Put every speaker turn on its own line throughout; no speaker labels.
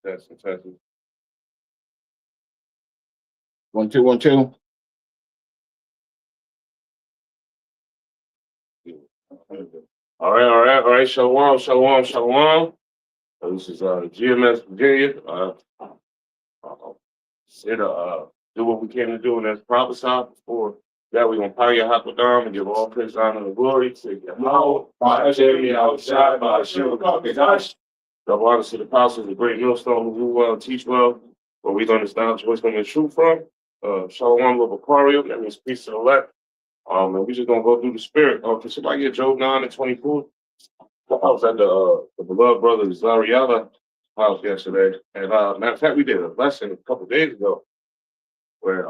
That's fantastic. 1 2 1 2. All right. Shalom, shalom, shalom. This is GMS Virginia. Here to do what we came to do, and that's prophesy before that we're gonna power your hakodam and give all praise, honor, and glory to Yahweh, by Hashem, outside, by Hashem, double honor to the apostles, the great millstone who do well, teach well, where we learn this knowledge, wisdom, and truth from. Shalom Lobakarium, that means peace to the elect. And we just gonna go through the spirit. Can somebody get Job 9 and 24? I was at the beloved brother Zariala house yesterday, and matter of fact, we did a lesson a couple of days ago where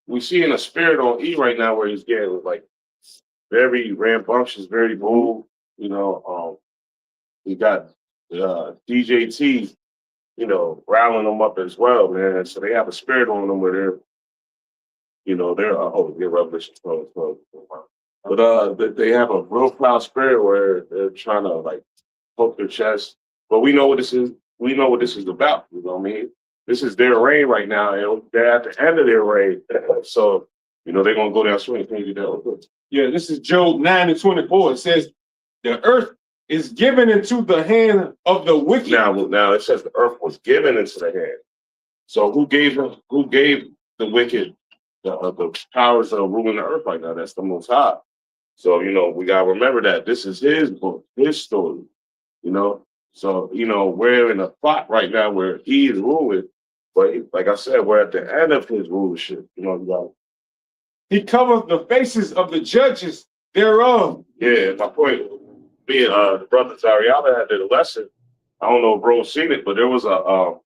we see in a spirit on E right now where he's getting like very rambunctious, very bold. You know, we got DJT, you know, riling them up as well, man. So they have a spirit on them where they're, you know, they're get Revelation 12. But they have a real proud spirit where they're trying to like poke their chest. But we know what this is. We know what this is about. You know what I mean? This is their reign right now, and they're at the end of their reign. So, you know, they're gonna go down swinging. Can you do that?
Yeah, this is Job 9 and 24. It says, the earth is given into the hand of the wicked.
Now it says the earth was given into the hand. So who gave the wicked the powers of ruling the earth right now? That's the Most High. So, you know, we gotta remember that this is his book, his story, you know. So, you know, we're in a plot right now where he is ruling, but like I said, we're at the end of his rulership, you know.
He covered the faces of the judges thereof.
Yeah, my point being the brother Zariala had did a lesson. I don't know if bro's seen it, but there was a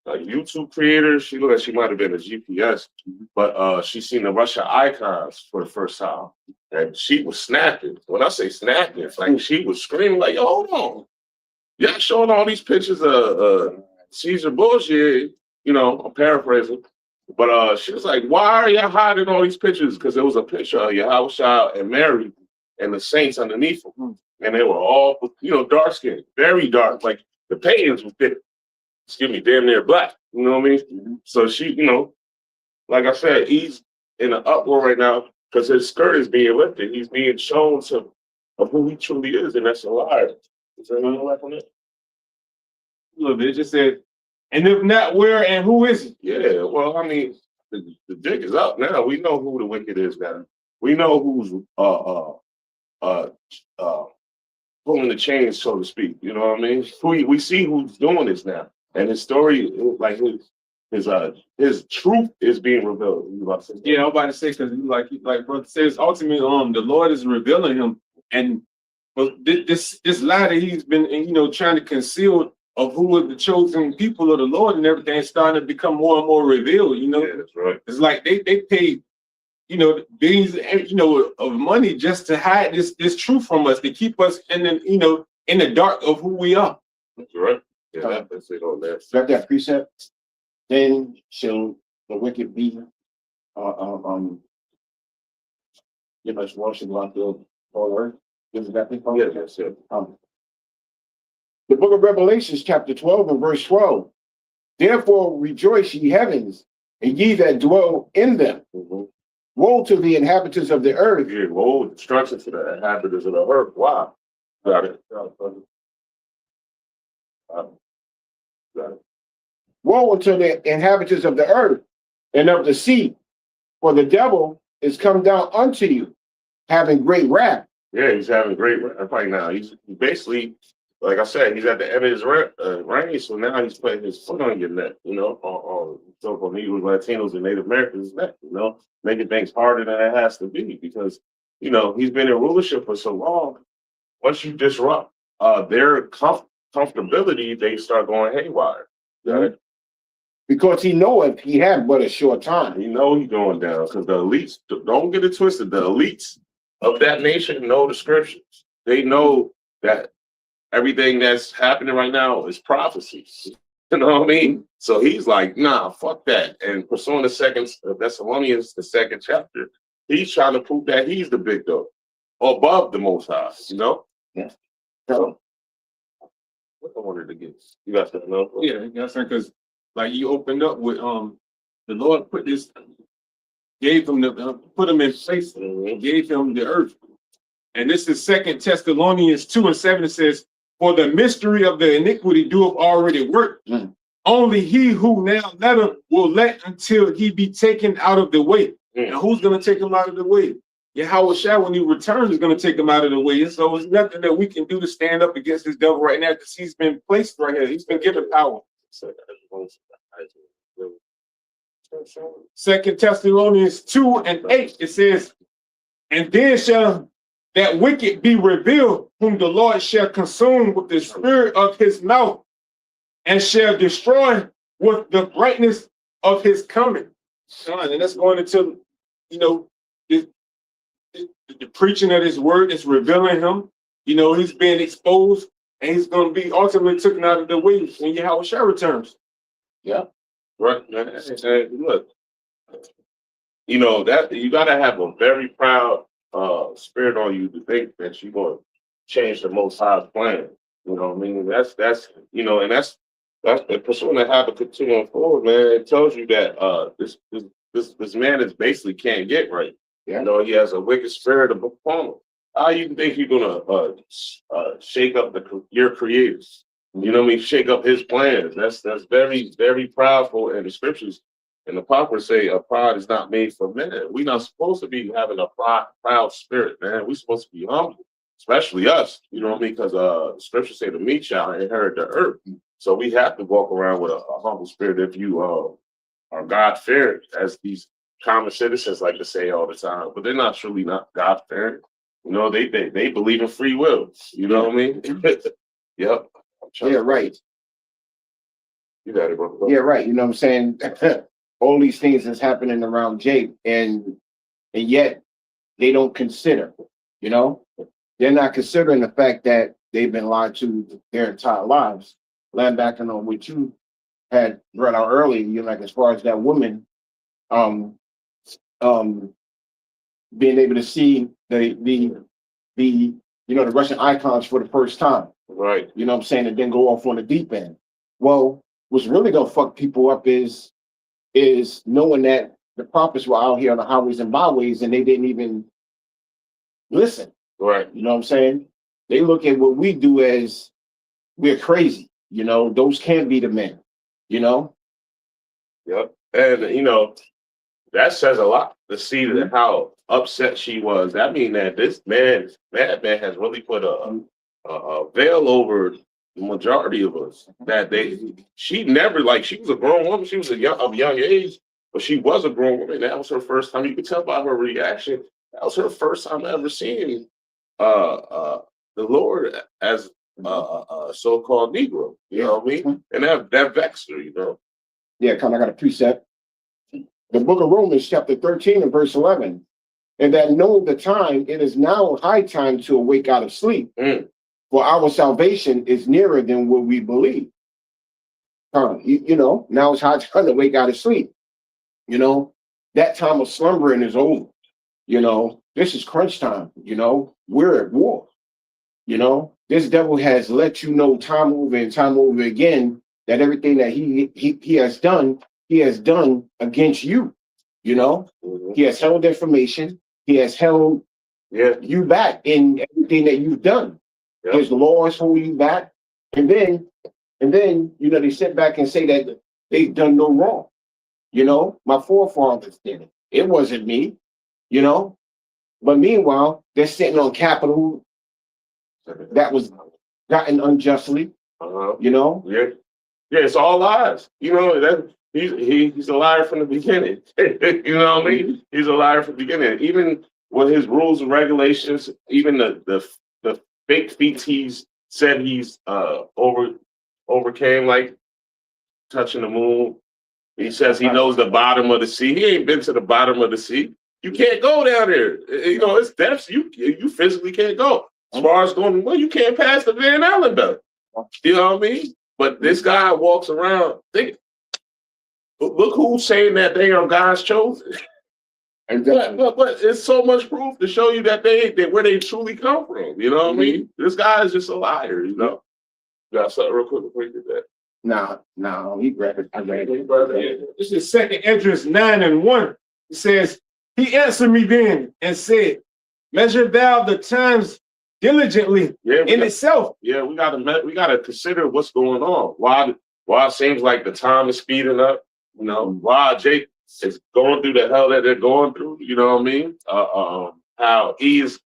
YouTube creator. She looked like she might have been a GPS, but she seen the Russia icons for the first time. And she was snapping. When I say snapping, it's like she was screaming like, yo, hold on. Y'all showing all these pictures of Caesar bullshit. You know, I'm paraphrasing. But she was like, why are y'all hiding all these pictures? Because there was a picture of Yahweh and Mary and the saints underneath them. And they were all, you know, dark skinned, very dark. Like the pagans were damn near black. You know what I mean? Mm-hmm. So she, you know, like I said, he's in an uproar right now because his skirt is being lifted. He's being shown of who he truly is, and that's a liar. Is there anyone like on it?
A little bit. It just said, and if not, where and who is it?
Yeah, well, I mean, the jig is up now. We know who the wicked is now. We know who's pulling the chains, so to speak. You know what I mean? We see who's doing this now, and his story, like his truth, is being revealed.
Yeah, I'm about to say because like brother says, ultimately, the Lord is revealing him, and but this lie that he's been, you know, trying to conceal of who are the chosen people of the Lord and everything is starting to become more and more revealed. You know,
yeah, that's right.
It's like they paid, you know, billions, you know, of money just to hide this truth from us, to keep us in the, you know, in the dark of who we are.
That's right. Yeah, that's it on that.
Got that precept? Then shall the wicked be give us worship like the whole earth. Is that thing?
Yeah, that's it.
The book of Revelations, chapter 12 and verse 12. Therefore rejoice, ye heavens, and ye that dwell in them.
Mm-hmm.
Woe to the inhabitants of the earth.
Yeah, woe, destruction to the inhabitants of the earth. Wow. Got it.
Woe unto the inhabitants of the earth and of the sea, for the devil is come down unto you, having great wrath.
Yeah, he's having great wrath right now. He's basically like I said, he's at the end of his reign, so now he's putting his foot on your neck, so-called Negroes, Latinos, and Native Americans' neck, making things harder than it has to be because, he's been in rulership for so long. Once you disrupt their comfortability, they start going haywire. Right?
Because he know if he had but a short time.
He's going down because the elites, don't get it twisted, the elites of that nation know the scriptures. They know that everything that's happening right now is prophecy. You know what I mean? So he's like, nah, fuck that. And pursuing the second Thessalonians, the second chapter, he's trying to prove that he's the big dog above the Most High,
Yeah.
So what I wanted to get, you got something else?
Yeah, that's right. Because like you opened up with the Lord gave him put him in place, gave him the earth. And this is 2 Thessalonians 2:7. It says, "For the mystery of the iniquity doeth already work. Only he who now letteth will let until he be taken out of the way." And who's going to take him out of the way? Yahweh Shah, when he returns, is going to take him out of the way. And so it's nothing that we can do to stand up against this devil right now because he's been placed right here. He's been given power. 2 Thessalonians 2:8, it says, "And then shall that wicked be revealed, whom the Lord shall consume with the spirit of his mouth, and shall destroy with the brightness of his coming." And that's going into, the preaching of his word is revealing him. He's being exposed, and he's going to be ultimately taken out of the way when Yahweh Shah returns.
Yeah, right. And look, that you got to have a very proud spirit on you to think that you're going to change the Most High's plan. You know what I mean? That's the pursuing the habit continuing forward, man. It tells you that this man is basically can't get right.
Yeah.
He has a wicked spirit of performance. How you think you're gonna shake up your creators? You know what I mean? Shake up his plans. That's very, very powerful. And the scriptures and the prophets say a pride is not made for men. We're not supposed to be having a proud spirit, man. We're supposed to be humble, especially us. You know what I mean? Because the scriptures say the meek shall inherit the earth. So we have to walk around with a humble spirit if you are God-fearing, as these common citizens like to say all the time. But they're not truly not God-fearing. They believe in free will. You know what I mean? Yep.
Yeah, right.
You got it, bro.
Yeah, right. You know what I'm saying? All these things that's happening around Jake, and yet they don't consider, they're not considering the fact that they've been lied to their entire lives. Land back on what you had brought out earlier, like as far as that woman, being able to see the Russian icons for the first time.
Right.
You know what I'm saying? And then go off on the deep end. Well, what's really gonna fuck people up is knowing that the prophets were out here on the highways and byways and they didn't even listen.
Right.
You know what I'm saying? They look at what we do as we're crazy. Those can't be the men.
Yep. And that says a lot to see that how upset she was. That means that this man has really put a veil over the majority of us. That she never, she was a grown woman. She was of young age, but she was a grown woman. That was her first time. You could tell by her reaction. That was her first time ever seeing the Lord as a so-called Negro. You know what I mean? And that vexed her.
Yeah, kind of got a precept. The book of Romans, chapter 13 and verse 11. "And that knowing the time, it is now high time to awake out of sleep. For our salvation is nearer than what we believe." Now it's high time to wake out of sleep. That time of slumbering is over. This is crunch time. We're at war. This devil has let you know time over and time over again that everything that he has done against you. He has held information. He has held you back in everything that you've done. Yep. His laws hold you back. And then, they sit back and say that they've done no wrong. My forefathers did it. It wasn't me, But meanwhile, they're sitting on capital that was gotten unjustly, you know?
Yeah. Yeah, it's all lies. You know, that he's a liar from the beginning. You know what I mean? He's a liar from the beginning. Even with his rules and regulations, even the fake feats he's said he's overcame, like touching the moon. He says he knows the bottom of the sea. He ain't been to the bottom of the sea. You can't go down there. You know, it's depths. You physically can't go. As far as going, well, you can't pass the Van Allen belt. You know what I mean? But this guy walks around. Look who's saying that they are God's chosen. But it's so much proof to show you that they where they truly come from. You know what I mean? This guy is just a liar. You know. You got something real quick before you get that.
No, he read it. I read it.
This is 2nd Esdras 9:1. It says, he answered me then and said, measure thou the times diligently itself.
Yeah, we gotta consider what's going on. Why it seems like the time is speeding up. You know, why Jake is going through the hell that they're going through. You know what I mean? How he's,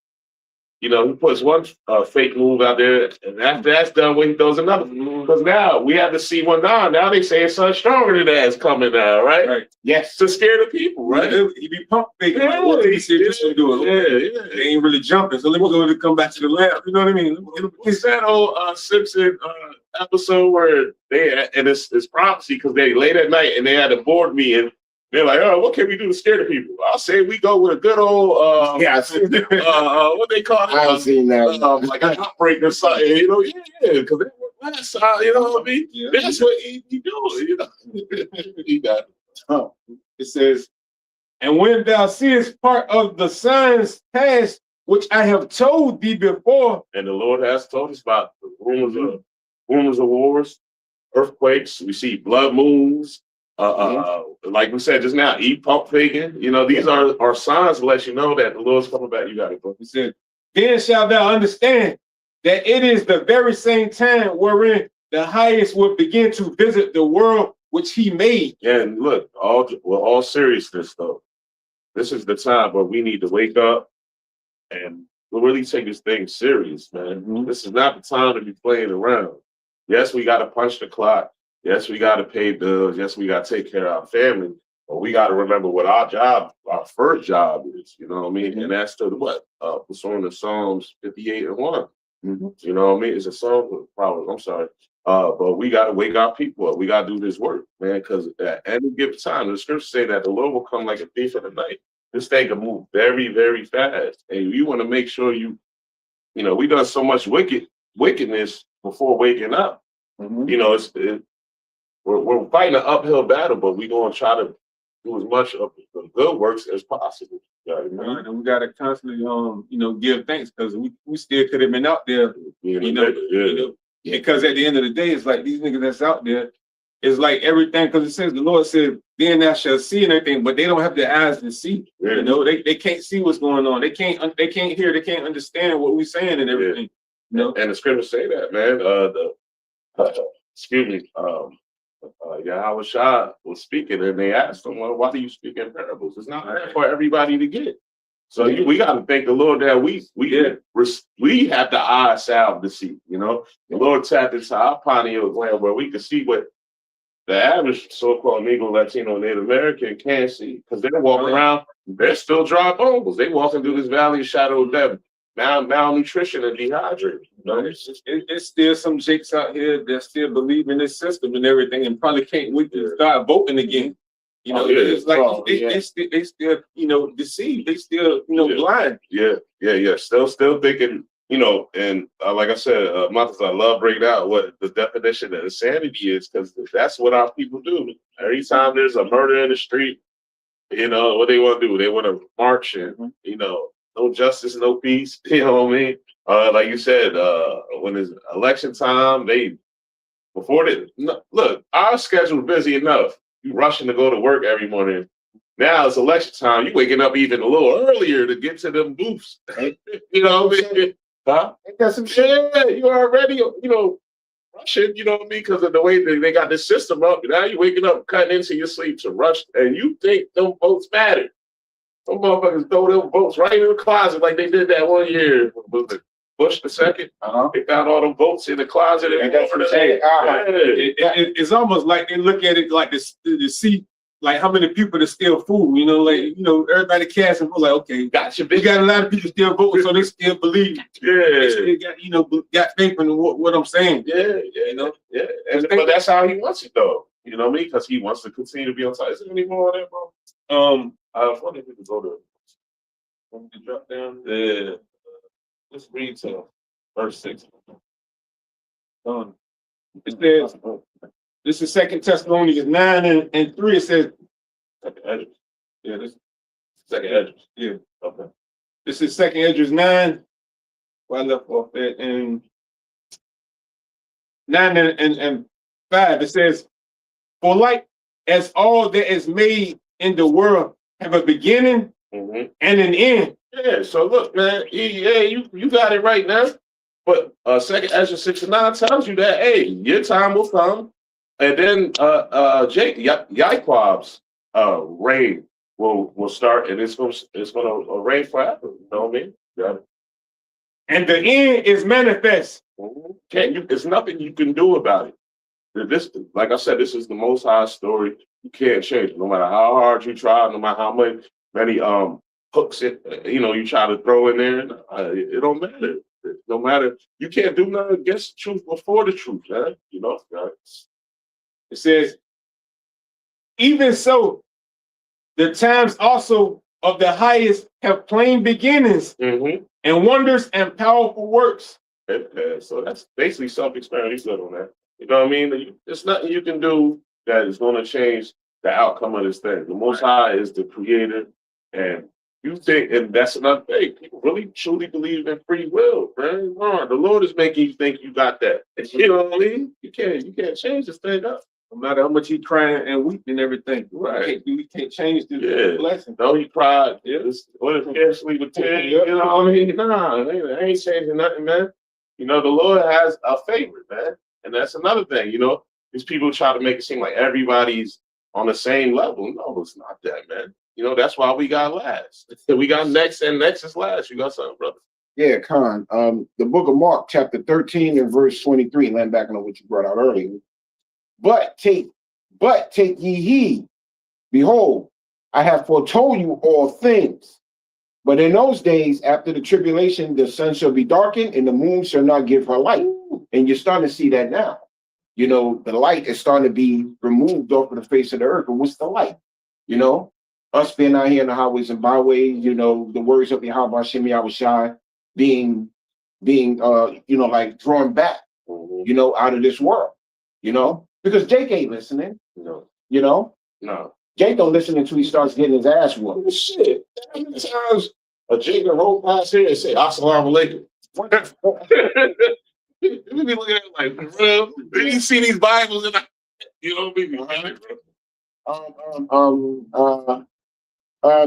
you know, he puts one fake move out there, and after that's done, when he throws another. Because now we have to see one down. Now they say something stronger than that is coming now, right?
Yes.
To scare the people, right?
He be pump faking. Like, what did he say this one doing?
Yeah.
They ain't really jumping. So let me go and come back to the lab. You know what I mean?
It's that old Simpson episode where and it's prophecy because they late at night and they had a board meeting. They're like, oh, what can we do to scare the people? I'll say we go with a good old what they call it?
I've seen that.
Like an outbreak or something, you know? Yeah, because they were last time, you know what I mean? Yeah. That's what he doing, you know. He got it.
It says, and when thou seest part of the signs past, which I have told thee before.
And the Lord has told us about the rumors of wars, earthquakes, we see blood moons. Like we said just now, pump faking. You know, these are signs to let you know that the Lord's coming back. You got it, bro.
He said, then shalt thou understand that it is the very same time wherein the highest will begin to visit the world which he made.
And look, all seriousness though, this is the time where we need to wake up and really take this thing serious, man. This is not the time to be playing around. Yes, we got to punch the clock. Yes, we got to pay bills. Yes, we got to take care of our family. But we got to remember what our first job is. You know what I mean? And that's to what? Pursuing the Psalms 58:1. You know what I mean? It's a song problem. I'm sorry. But we got to wake our people up. We got to do this work, man, because at any given time, the scriptures say that the Lord will come like a thief in the night. This thing can move very, very fast. And you want to make sure you know, we done so much wickedness before waking up. You know, we're fighting an uphill battle, but we're going to try to do as much of the good works as possible.
And we got to constantly, give thanks because we still could have been out there, because at the end of the day, it's like these niggas that's out there, it's like everything, because it says, the Lord said, then thou shalt see and everything, but they don't have the eyes to see. You know, they can't see what's going on. They can't hear, they can't understand what we're saying and everything. You know? And
the scriptures say that, man. Yahweh Shah was speaking, and they asked him, well, why do you speak in parables? It's not for everybody to get. So we got to thank the Lord that we have the eye salve to see. You know, the Lord tapped into our pineal gland where we can see what the average so-called Negro, Latino, Native American can't see, because they're walking around, they're still dry bones. They walking through this valley of shadow of death, malnutrition and dehydrated. You know,
it's still some jakes out here that still believe in this system and everything, and probably can't wait to start voting again. You know, it's like they still, deceived. They still, blind.
Yeah. Still thinking, and like I said, Marcus, I love breaking out what the definition of insanity is, because that's what our people do. Every time there's a murder in the street, what they want to do, they want to march and, no justice, no peace. You know what I mean? Like you said, when it's election time, look, our schedule is busy enough. You rushing to go to work every morning. Now it's election time. You waking up even a little earlier to get to them booths. You know what I mean? Huh?
Got some shit.
Yeah, you already, rushing, you know what I mean? Because of the way they got this system up. Now you waking up, cutting into your sleep to rush, and you think them votes matter. Some motherfuckers throw them votes right in the closet like they did that one year. Bush the second. They found all them votes in the closet.
And that's what I'm saying.
It's almost like they look at it like this to see like how many people that still fool. You know, like everybody casting vote. Like, okay,
Gotcha.
we got a lot of people still voting, so they still believe.
Yeah.
They still got faith in what I'm saying.
Yeah. Yeah. But that's how he wants it though. You know what I mean? Because he wants to continue to be on top. Is there any more on that, bro? I wonder if we could go to. When we drop down. Yeah. Let's read to verse 6.
It says, this is 2 Thessalonians 9 and 3. It says,
Second Edges. Yeah, this is Second Edges.
Yeah.
Okay.
This is 2 Edges 9. Well, I left off that in 9 and 5. It says, for like as all that is made in the world have a beginning and an end.
Yeah, so look, man, you got it right now. But 2 Ezra 6:9 tells you that, hey, your time will come. And then Yaquab's reign will start, and it's gonna reign forever. You know what I mean? Got it.
And the end is manifest.
There's nothing you can do about it. This, like I said, this is the Most High story. You can't change it, no matter how hard you try, no matter how many hooks you try to throw in there. It don't matter. No matter, you can't do nothing against the truth before the truth, man.
It says, even so, the times also of the highest have plain beginnings and wonders and powerful works.
So that's basically self-explanatory. Good on that. You know what I mean? There's nothing you can do that is going to change the outcome of this thing. The Most High is the creator, and you think, and that's another thing. People really truly believe in free will, man. The Lord is making you think you got that. You know what I mean? You can't change this thing up.
No matter how much he crying and weep and everything.
Right.
We can't change the blessing.
No, he cried. What if scarcely with tears? You know what I mean? Nah, I ain't changing nothing, man. The Lord has a favorite, man. And that's another thing, these people try to make it seem like everybody's on the same level. No, it's not that, man. That's why we got last. We got next, and next is last. You got something, brother?
Yeah, Khan. The book of Mark, chapter 13 and verse 23, land back on what you brought out earlier. But take ye heed. Behold, I have foretold you all things. But in those days, after the tribulation, the sun shall be darkened, and the moon shall not give her light. And you're starting to see that now. The light is starting to be removed off of the face of the earth. But what's the light? Us being out here in the highways and byways, the words of Yahweh Shem Yahushai being like drawn back, out of this world, because Jake ain't listening,
No.
Jake don't listen until he starts getting his ass whooped.
Shit. How many times a Jake roll past here and say, Assalamu alaikum? We be looking at it like, bro, you see these Bibles and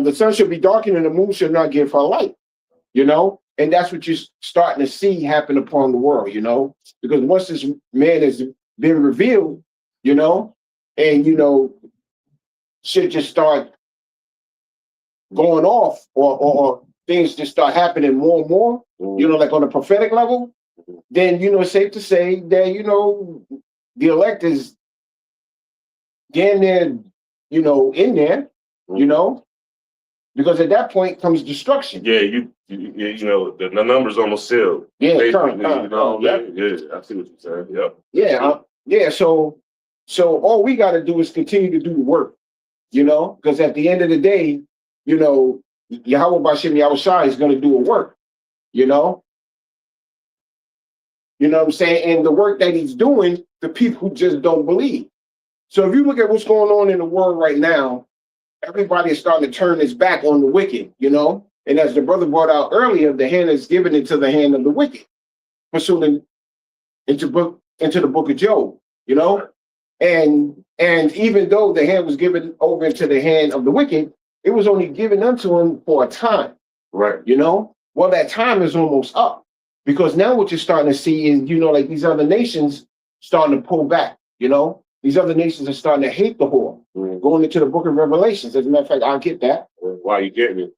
the sun shall be darkened and the moon shall not give her light, and that's what you're starting to see happen upon the world, because once this man has been revealed, and shit just start going off, or things just start happening more and more, like on a prophetic level, then it's safe to say that the elect is getting there, in there, because at that point comes destruction.
Yeah, the numbers almost sealed.
Yeah,
I see what you're saying. Yep.
Yeah. So all we got to do is continue to do the work, because at the end of the day, Yahweh Bashem Yahushai is going to do a work, what I'm saying? And the work that he's doing, the people just don't believe. So if you look at what's going on in the world right now, everybody is starting to turn its back on the wicked, And as the brother brought out earlier, the hand is given into the hand of the wicked, pursuing into the book of Job, And even though the hand was given over into the hand of the wicked, it was only given unto him for a time.
Right.
Well, that time is almost up. Because now what you're starting to see is, like these other nations starting to pull back, These other nations are starting to hate the whore, going into the book of Revelations. As a matter of fact, I'll get that.
Why you getting it?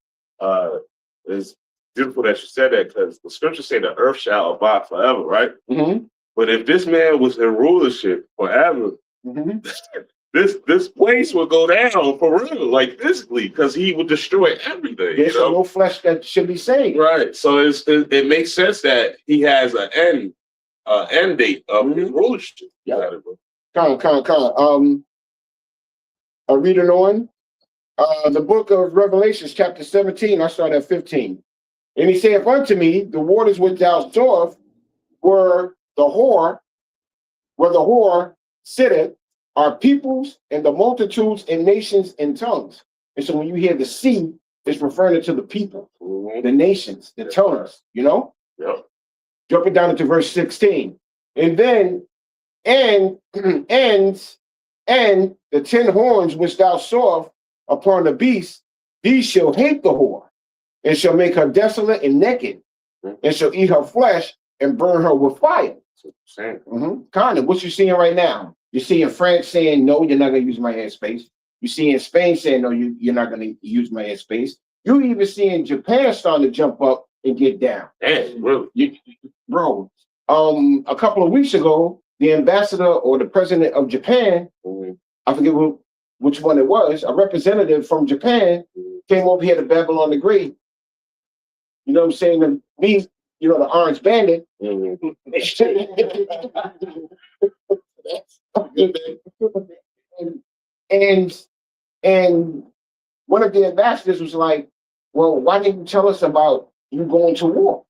Is beautiful that you said that, because the scriptures say the earth shall abide forever, right?
Mm-hmm.
But if this man was in rulership forever,
Mm-hmm.
this place would go down for real, like physically, because he would destroy everything.
There's
You know?
no flesh that should be saved.
Right. So it makes sense that he has an end date of his rulership.
Yeah. Reading on. The book of Revelations, chapter 17, I start at 15. And he saith unto me, the waters which thou sawest where the whore sitteth, are peoples and the multitudes and nations and tongues. And so when you hear the sea, it's referring to the people, the nations, the tongues, you know?
Yep.
Jumping down into verse 16. And then, and the 10 horns which thou sawest upon the beast, these shall hate the whore, and shall make her desolate and naked, and shall eat her flesh and burn her with fire. Kind of what you're seeing right now. You see in France saying, no, you're not going to use my airspace. You see in Spain saying, no, you're not going to use my airspace. You even see in Japan starting to jump up and get down.
Damn, really?
Bro, a couple of weeks ago, the ambassador or the president of Japan, I forget which one it was, a representative from Japan came over here to Babylon the Great. You know what I'm saying? And me, you know, the Orange Bandit. and one of the ambassadors was like, well, why didn't you tell us about you going to war?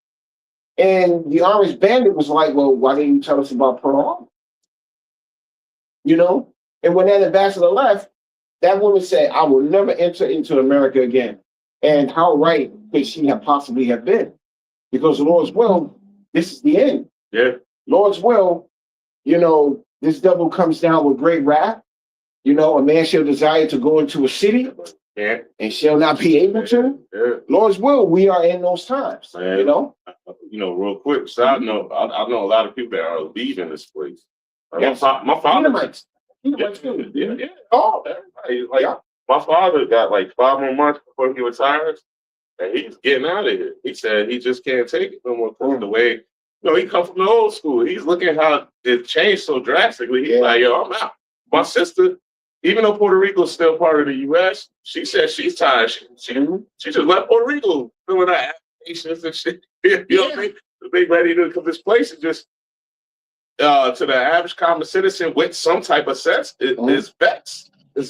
And the Orange Bandit was like, well, why didn't you tell us about Pearl Harbor? You know? And when that ambassador left, that woman said, I will never enter into America again. And how right could she have possibly have been? Because the Lord's will, this is the end.
Yeah.
Lord's will, you know, this devil comes down with great wrath. You know, a man shall desire to go into a city and shall not be able to.
Yeah.
Lord's will, we are in those times, you know?
You know, real quick, so I know a lot of people that are leaving this place.
Yes.
My father,
Yeah.
oh, everybody, like my father got like 5 more months before he retires, and he's getting out of here. He said he just can't take it no more. The way, you know, he come from the old school. He's looking at how it changed so drastically. He's like, yo, I'm out. My sister, even though Puerto Rico is still part of the U.S., she said she's tired. She just left Puerto Rico, filling out applications and shit. You know what I mean? They ready to, because this place is just, to the average common citizen with some type of sense, it's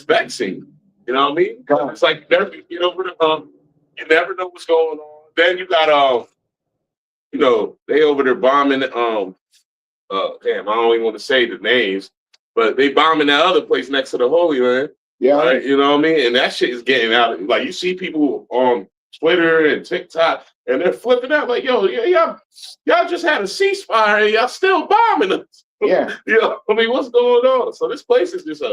vexing. You know what I mean? It's like you never get over the hump. You never know what's going on. Then you got you know, they over there bombing damn, I don't even want to say the names, but they bombing that other place next to the Holy Land. Yeah. Right? You know what I mean? And that shit is getting out. Like, you see people on Twitter and TikTok, and they're flipping out like, yo, y'all just had a ceasefire and y'all still bombing us. Yeah. You know, I mean, what's going on? So this place is just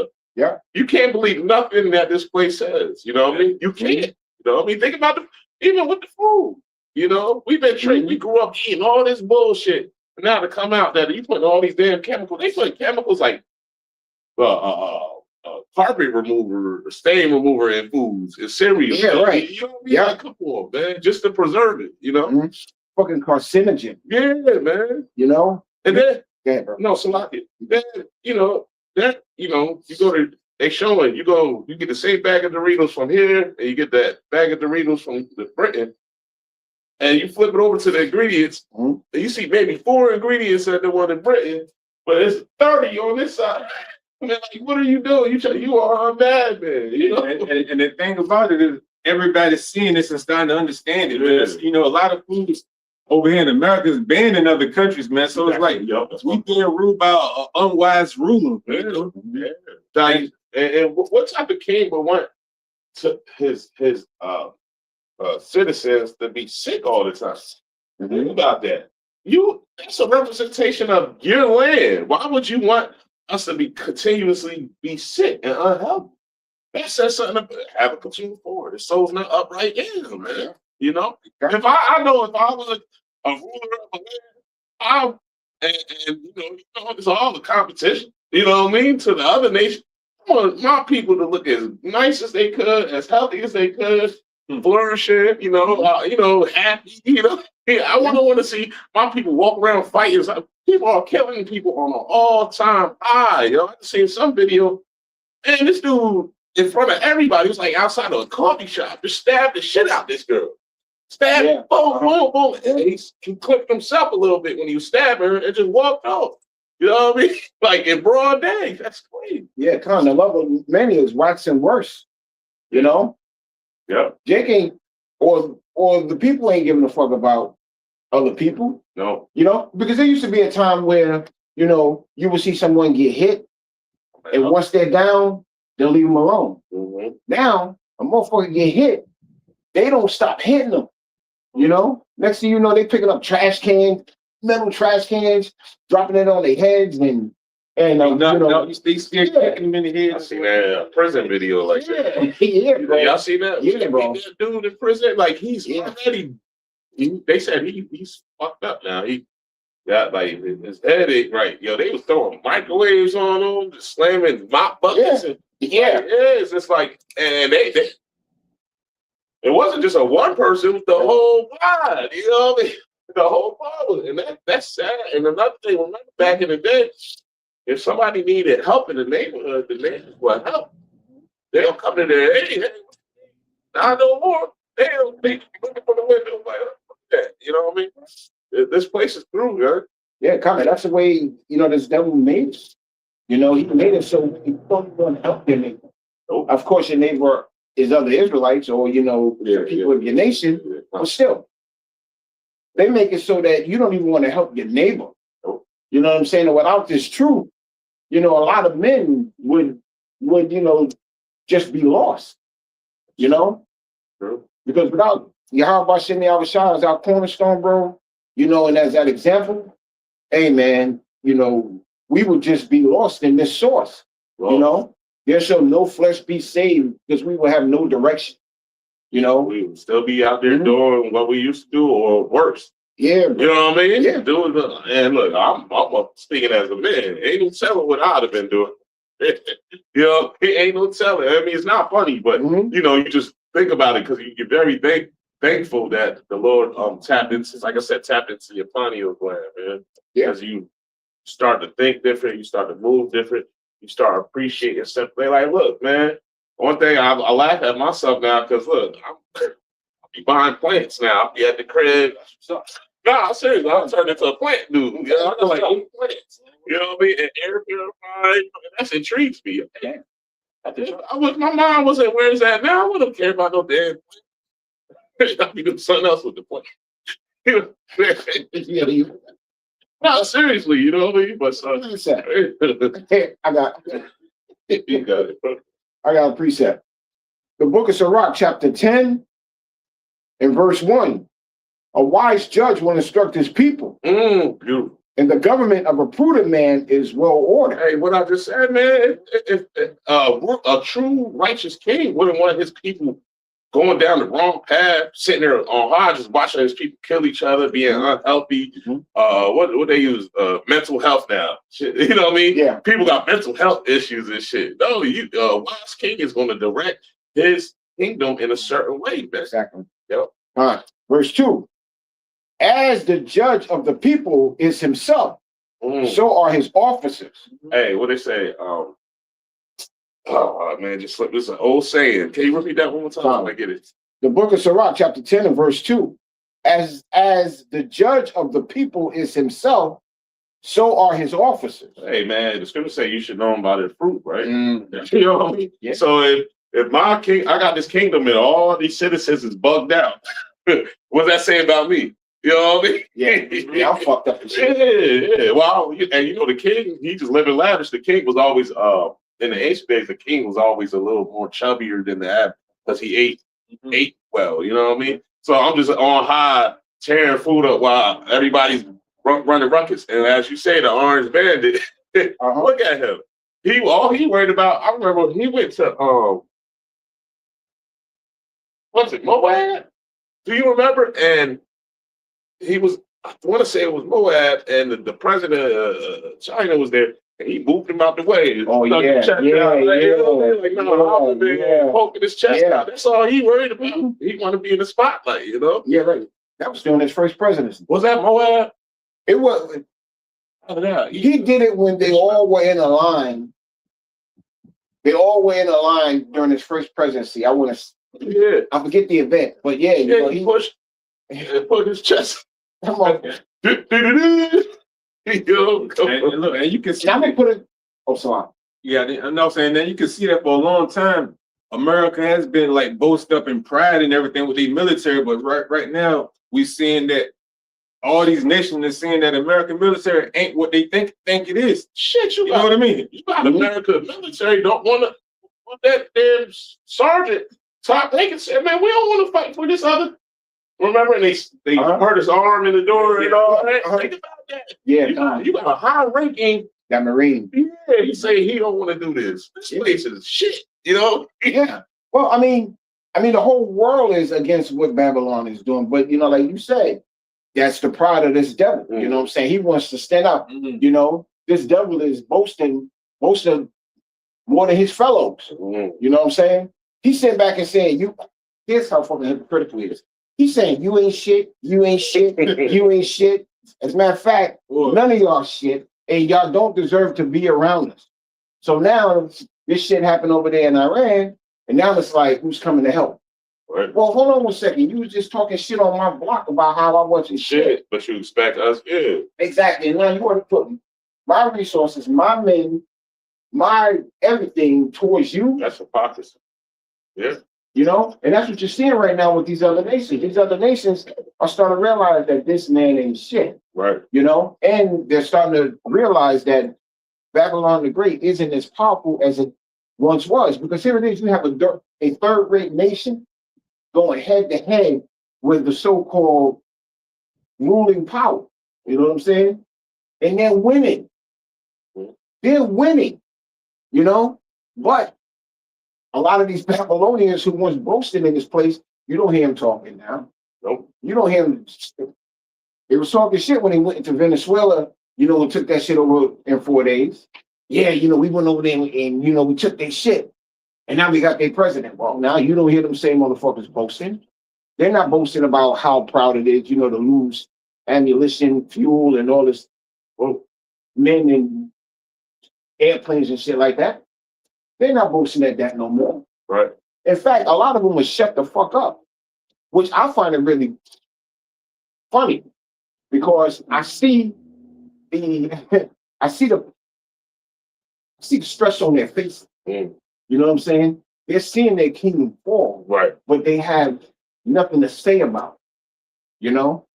you can't believe nothing that this place says. You know what I mean? You can't. You know what I mean? Think about even with the food. You know, we've been trained. We grew up eating all this bullshit. And now to come out that you putting all these damn chemicals, they put chemicals like carpet remover, stain remover in foods, in cereal. Yeah, right. You know what I mean? Like, come on, man, just to preserve it. You know,
fucking carcinogen.
Yeah, man.
You know,
and then then you know that you go to. They showing you get the same bag of Doritos from here, and you get that bag of Doritos from Britain, and you flip it over to the ingredients, and you see maybe 4 ingredients at the one in Britain, but it's 30 on this side. I mean, like, what are you doing? You are a madman, you know.
And the thing about it is, everybody's seeing this and starting to understand it. Because, you know, a lot of foods over here in America is banned in other countries, man. So it's like we being ruled by an unwise ruler.
And what type of king would want to his citizens to be sick all the time? Think about that. That's a representation of your land. Why would you want us to be continuously be sick and unhealthy? That says something about have a continue forward. The soul's not upright in them, man. You know? If I was a ruler of a land, you know, it's all the competition. You know what I mean? To the other nation. I want my people to look as nice as they could, as healthy as they could, flourishing, happy, Yeah, I wouldn't want to see my people walk around fighting. People are killing people on an all-time high. I've seen some video, and this dude in front of everybody was like outside of a coffee shop, just stabbed the shit out this girl. Stabbed, boom, boom, boom. And he clipped himself a little bit when he was stabbing her and just walked off. You know what I mean? Like in broad day. That's crazy.
Yeah, the level of many is waxing worse. Yeah. Jake ain't, or the people ain't giving a fuck about other people.
No.
Because there used to be a time where, you would see someone get hit, and once they're down, they'll leave them alone.
Mm-hmm.
Now, a motherfucker get hit, they don't stop hitting them. Next thing you know, they picking up trash cans, metal trash cans, dropping it on their heads, and
they still kicking them in the head.
I seen that prison video like that.
Yeah, bro.
Y'all seen that?
Yeah, bro.
That dude in prison, like he's already. They said he's fucked up now. He got like his head ain't right. They was throwing microwaves on him, just slamming mop buckets. It's just like, and they it wasn't just a one person, it was the whole pod, the whole pod. And that's sad. And another thing, remember back in the day, if somebody needed help in the neighborhood, the neighbors would help. They'll come in there, hey, not no more. They'll be looking for the window, like, that. You know what I mean? This place is through, man.
Yeah, that's the way, this devil made us. He made it so you don't want to help your neighbor.
Nope.
Of course, your neighbor is other Israelites or, people of your nation, but still, they make it so that you don't even want to help your neighbor.
Nope.
You know what I'm saying? And without this truth, a lot of men would just be lost,
True.
Because without Yahweh Shemi Avashah as our cornerstone, bro, and as that example, hey, man, we would just be lost in this source, There shall no flesh be saved because we will have no direction.
We would still be out there doing what we used to do or worse.
Yeah, bro.
You know what I mean?
Yeah.
And look, I'm speaking as a man. Ain't no telling what I'd have been doing. Ain't no telling. I mean, it's not funny, but you just think about it because you're very thankful that the Lord tapped into, like I said, tapped into your pineal gland, man. Because you start to think different, you start to move different. You start appreciating simply like, look, man, one thing I laugh at myself now because look, I'll be buying plants now. I'll be at the crib. No, seriously, I'm turning into a plant dude. I just like plants. You know what I mean? And air purified. That intrigues me. My mom was like, where's that now? I wouldn't care about no damn plant. I'll be doing something else with the plant. No, seriously, you know what I mean? But
I got
you got it, bro.
I got a precept. The book of Sirach, chapter 10 and verse 1. A wise judge will instruct his people.
Beautiful.
And the government of a prudent man is well ordered.
Hey, what I just said, man, if a true righteous king wouldn't want his people going down the wrong path, sitting there on high, just watching his people kill each other, being unhealthy. What they use? Mental health now. Shit, you know what I mean?
Yeah.
People got mental health issues and shit. No, wise king is going to direct his kingdom in a certain way, man.
Exactly.
Yep.
All right. Verse 2. As the judge of the people is himself, so are his officers.
Hey, what they say? Oh man, just slipped. This is an old saying. Can you repeat that one more time? I get it.
The book of Sirach, chapter 10 and verse 2. As the judge of the people is himself, so are his officers.
Hey man, the scripture say you should know them by their fruit, right?
You
know what I mean? Yeah. So if my king, I got this kingdom and all these citizens is bugged out, what's that say about me? You know what I mean?
Yeah, I'm fucked up.
Yeah. Well, and the king, he just living lavish. The king was always in the ancient days, the king was always a little more chubbier than the average because he ate well. You know what I mean? So I'm just on high tearing food up while everybody's running ruckus. And as you say, the Orange Bandit, look at him. All he worried about. I remember he went to what's it, Moab? Do you remember? And he was, I want to say it was Moab, and the president of China was there, He moved him out the way.
Oh,
Stuck
yeah,
his chest
yeah,
out. Like, you know what I mean? Like, no,
yeah,
I've been
yeah.
poking his chest
Yeah.
out. That's all he worried about. He want to be in the spotlight, you know?
Yeah, right. That was during his first presidency.
Was that Moab?
It was.
Oh, yeah.
He did it when they all were in a line. They all were in a line during his first presidency. I forget the event, but yeah, you know,
he pushed. He put his chest.
Come on.
Yo,
And look, and you can see.
Now they put it. Oh, sorry.
Yeah, I know what I'm saying. Then you can see that for a long time. America has been like boasted up in pride and everything with the military, but right now we seeing that all these nations are saying that American military ain't what they think it is.
Shit,
You know what I mean?
You got America military don't want to put that damn sergeant top. They can say, man, we don't want to fight for this other. Remember, and they hurt his arm in the door and all that. Think about that.
Yeah,
you got a high ranking.
That Marine.
Yeah, he say he don't want to do this. This place is shit. You know?
Yeah. Well, I mean, the whole world is against what Babylon is doing, but you know, like you say, that's the pride of this devil. You know what I'm saying? He wants to stand up. You know, this devil is boasting more than his fellows. You know what I'm saying? He's sitting back and saying, here's how fucking hypocritical he is. He's saying, you ain't shit, you ain't shit, you ain't shit. As a matter of fact, none of y'all shit, and y'all don't deserve to be around us. So now this shit happened over there in Iran, and now it's like, who's coming to help?
Right.
Well, hold on one second. You was just talking shit on my block about how I wasn't shit.
But you expect us,
Exactly. And now you want to put my resources, my men, my everything towards you.
That's hypocrisy. Yeah.
You know? And that's what you're seeing right now with these other nations. These other nations are starting to realize that this man ain't shit.
Right.
You know? And they're starting to realize that Babylon the Great isn't as powerful as it once was. Because here it is, you have a third-rate nation going head-to-head with the so-called ruling power. You know what I'm saying? And they're winning. They're winning. You know? But a lot of these Babylonians who once boasted in this place, you don't hear them talking now.
Nope.
You don't hear them. They were talking shit when they went into Venezuela, you know, and took that shit over in 4 days. Yeah, you know, we went over there and you know, we took their shit. And now we got their president. Well, now you don't hear them same motherfuckers boasting. They're not boasting about how proud it is, you know, to lose ammunition, fuel, and all this men and airplanes and shit like that. They're not boasting at that no more.
Right.
In fact, a lot of them will shut the fuck up, which I find it really funny because I see the stress on their faces. You know what I'm saying? They're seeing their kingdom fall,
right? But
they have nothing to say about it. You know,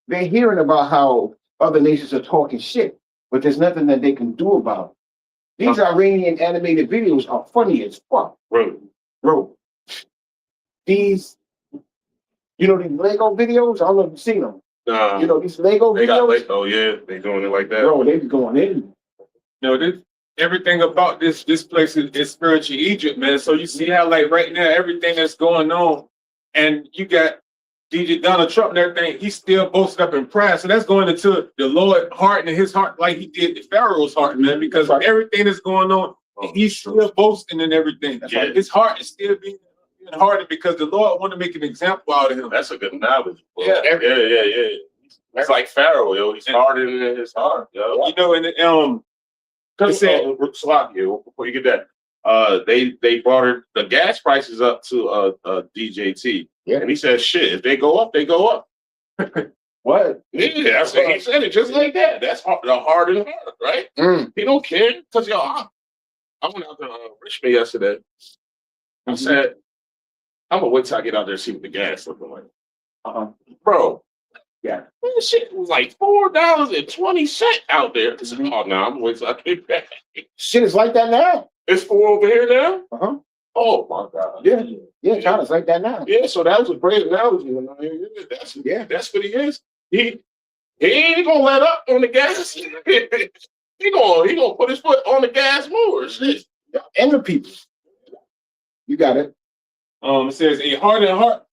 they're hearing about how other nations are talking shit, but there's nothing that they can do about it. These Iranian animated videos are funny as fuck. Bro. These, you know, these Lego videos, I don't know if you've seen them. You know, these Lego videos.
They doing it like that.
Bro, they be going in.
Everything about this place is spiritual Egypt, man. So you see how, like, right now, everything that's going on, and you got DJ Donald Trump and everything, he's still boasted up in pride. So that's going into the Lord's heart and his heart, like he did the Pharaoh's heart, man, because everything that's going on, he's still boasting and everything. His heart is still being hardened because the Lord want to make an example out of him.
That's a good analogy. Yeah. It's like Pharaoh, yo. He's hardened in his heart, yo.
You know, and
before you get that, they brought the gas prices up to DJT.
Yeah.
And he said, shit, if they go up, they go up.
What?
Yeah, that's what he said it just like that. That's the hard and hard, right? He don't care. Because, yo, I went out to Richmond yesterday. I said, I'm going to wait till I get out there and see what the gas looking like. Bro.
Yeah.
Man, shit was like $4.20 out there. I said, oh, no, I'm going to wait till I get back.
Shit is like that now.
It's 4 over here now? Oh, my God.
Yeah, China's like that now.
Yeah, so that was a great analogy. That's what he is. He ain't going to let up on the gas. he gonna put his foot on the gas more. Shit.
And the people. You got it.
It says a hardened heart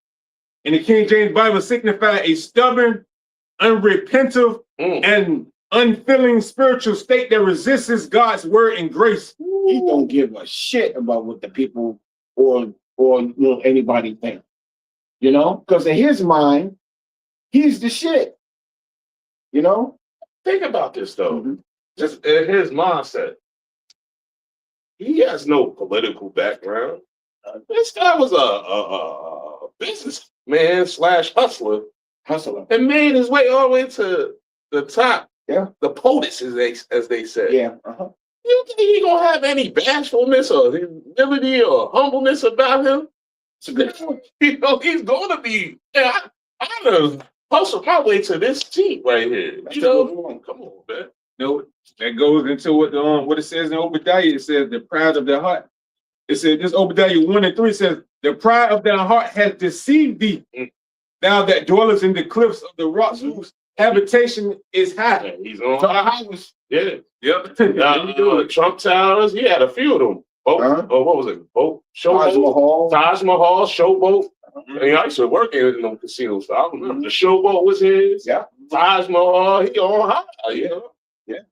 in the King James Bible signify a stubborn, unrepentant, and unfeeling spiritual state that resists God's word and grace.
He don't give a shit about what the people or anybody think. You know, because in his mind, he's the shit. You know?
Think about this though. Just in his mindset, he has no political background. This guy was a businessman / hustler, and made his way all the way to the top.
Yeah,
the POTUS, as they say.
Yeah.
You think he gonna have any bashfulness or humility or humbleness about him? You know, he's gonna be. Yeah, I done hustled my way to this seat right here.
That's
you know, come on, man.
No, that goes into what it says in Obadiah. It says the pride of their heart. It said this Obadiah 1:3 says the pride of their heart has deceived thee. Thou that dwellest in the cliffs of the rocks whose habitation is high.
Yeah, he's on high house. Yeah.
Yep.
Trump Towers. He had a few of them. What was it? Showboat. Taj Mahal, Showboat. I used to work in them casinos, so I remember the Showboat was his.
Yeah.
Taj Mahal, he on high, you know.
Yeah.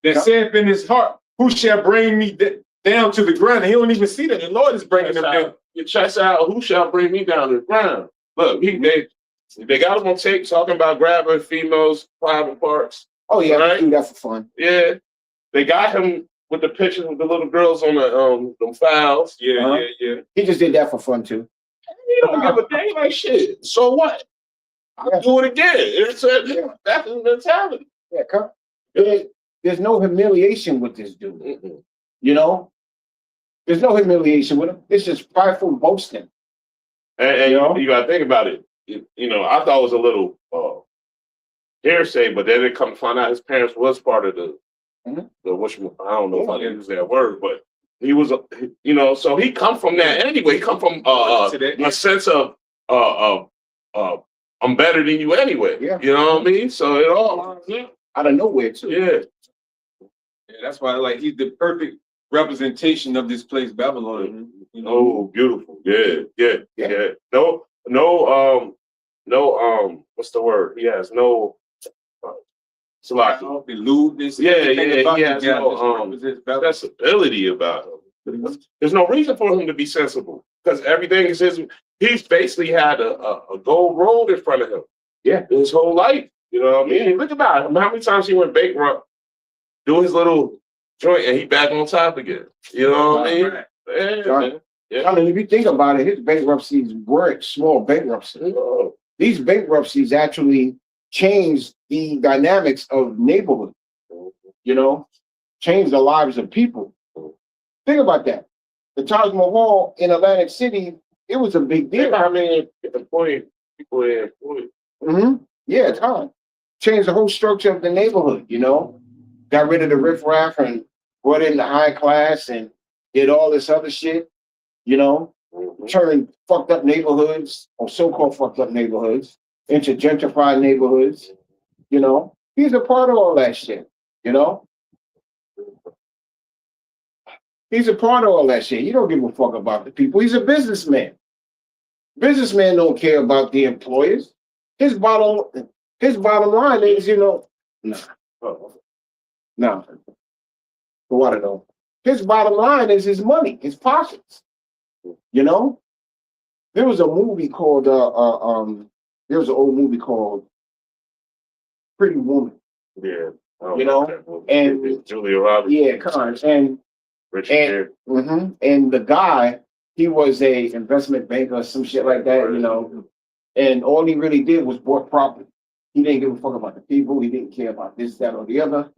That saith in his heart, who shall bring me down to the ground? And he don't even see that. The Lord is bringing him down.
You chest out, who shall bring me down to the ground? Look, they got him on tape talking about grabbing females' private parts.
Oh yeah,
right?
do that for fun.
Yeah, they got him with the pictures of the little girls on the them files.
Yeah.
He just did that for fun too.
He don't give a damn, like shit. So what? I'll do it again. That's his mentality.
Yeah, come. There's no humiliation with this dude. You know, there's no humiliation with him. It's just prideful boasting.
And you got to think about it. You know, I thought it was a little hearsay, but then it come to find out his parents was part of the which I don't know if I can use that word, but he was, so he come from that anyway. He come from a sense of I'm better than you anyway.
Yeah.
You know what I mean? So it all
out of nowhere too.
Yeah.
That's why he's the perfect representation of this place, Babylon.
Oh, beautiful. Yeah. No, what's the word? He has no
lewdness.
He has no sensibility about him. There's no reason for him to be sensible because everything is his. He's basically had a gold road in front of him.
Yeah,
his whole life. You know what I mean? Look about him. How many times he went bankrupt, do his little joint, and he back on top again. You know what I mean?
I mean, if you think about it, his bankruptcies weren't small bankruptcies.
Oh.
These bankruptcies actually changed the dynamics of neighborhood. You know, changed the lives of people. Think about that. The Taj Mahal in Atlantic City, it was a big deal.
How many people they employed?
Yeah, time. Changed the whole structure of the neighborhood, you know. Got rid of the riffraff and brought in the high class and did all this other shit, you know. Turning fucked up neighborhoods, or so-called fucked up neighborhoods, into gentrified neighborhoods, you know. He's a part of all that shit, you know. He's a part of all that shit. He don't give a fuck about the people. He's a businessman. Businessmen don't care about the employers. His bottom line is, no. For what I know. His bottom line is his money, his pockets. You know? There was a movie called there was an old movie called Pretty Woman.
Yeah.
You know, and
Julia Roberts.
Yeah, and the guy, he was a investment banker or some shit like that, you know. And all he really did was bought property. He didn't give a fuck about the people. He didn't care about this, that, or the other,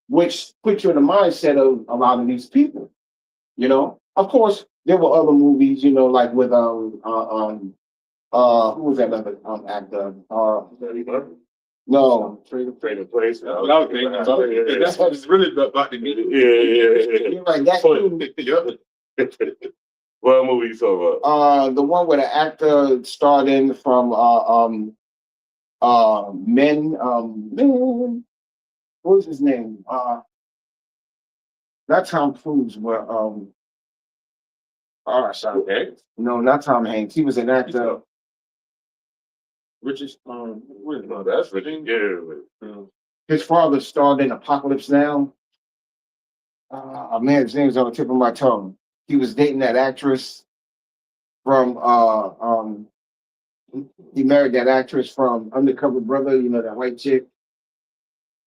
which put you in the mindset of a lot of these people. You know, of course, there were other movies, you know, like with who was that other actor? No,
Trading Place.
That's what it's really about to be.
You're right, that too.
What movie you talking about?
The one where the actor starred in from Men. What was his name? Not Tom Cruise, but
Tom Hanks?
No, not Tom Hanks. He was an actor.
Richard,
no, that's Richard Gere.
his father starred in Apocalypse Now. Man, his name's on the tip of my tongue. He was dating that actress from he married that actress from Undercover Brother, you know, that white chick.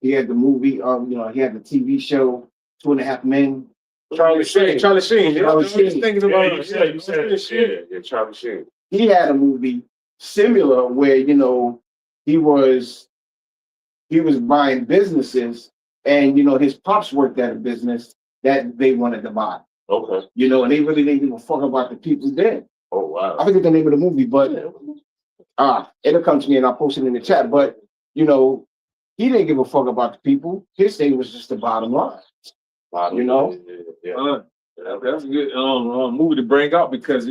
He had the movie, he had the TV show, 2.5 Men.
Charlie Sheen.
Charlie Sheen.
Thinking about
You said Charlie Sheen.
He had a movie similar where, he was buying businesses and, his pops worked at a business that they wanted to buy,
Okay.
and they really didn't give a fuck about the people dead.
Oh wow.
I forget the name of the movie, but it'll come to me and I'll post it in the chat. But, he didn't give a fuck about the people. His thing was just the bottom line.
Yeah.
That's a good movie to bring out because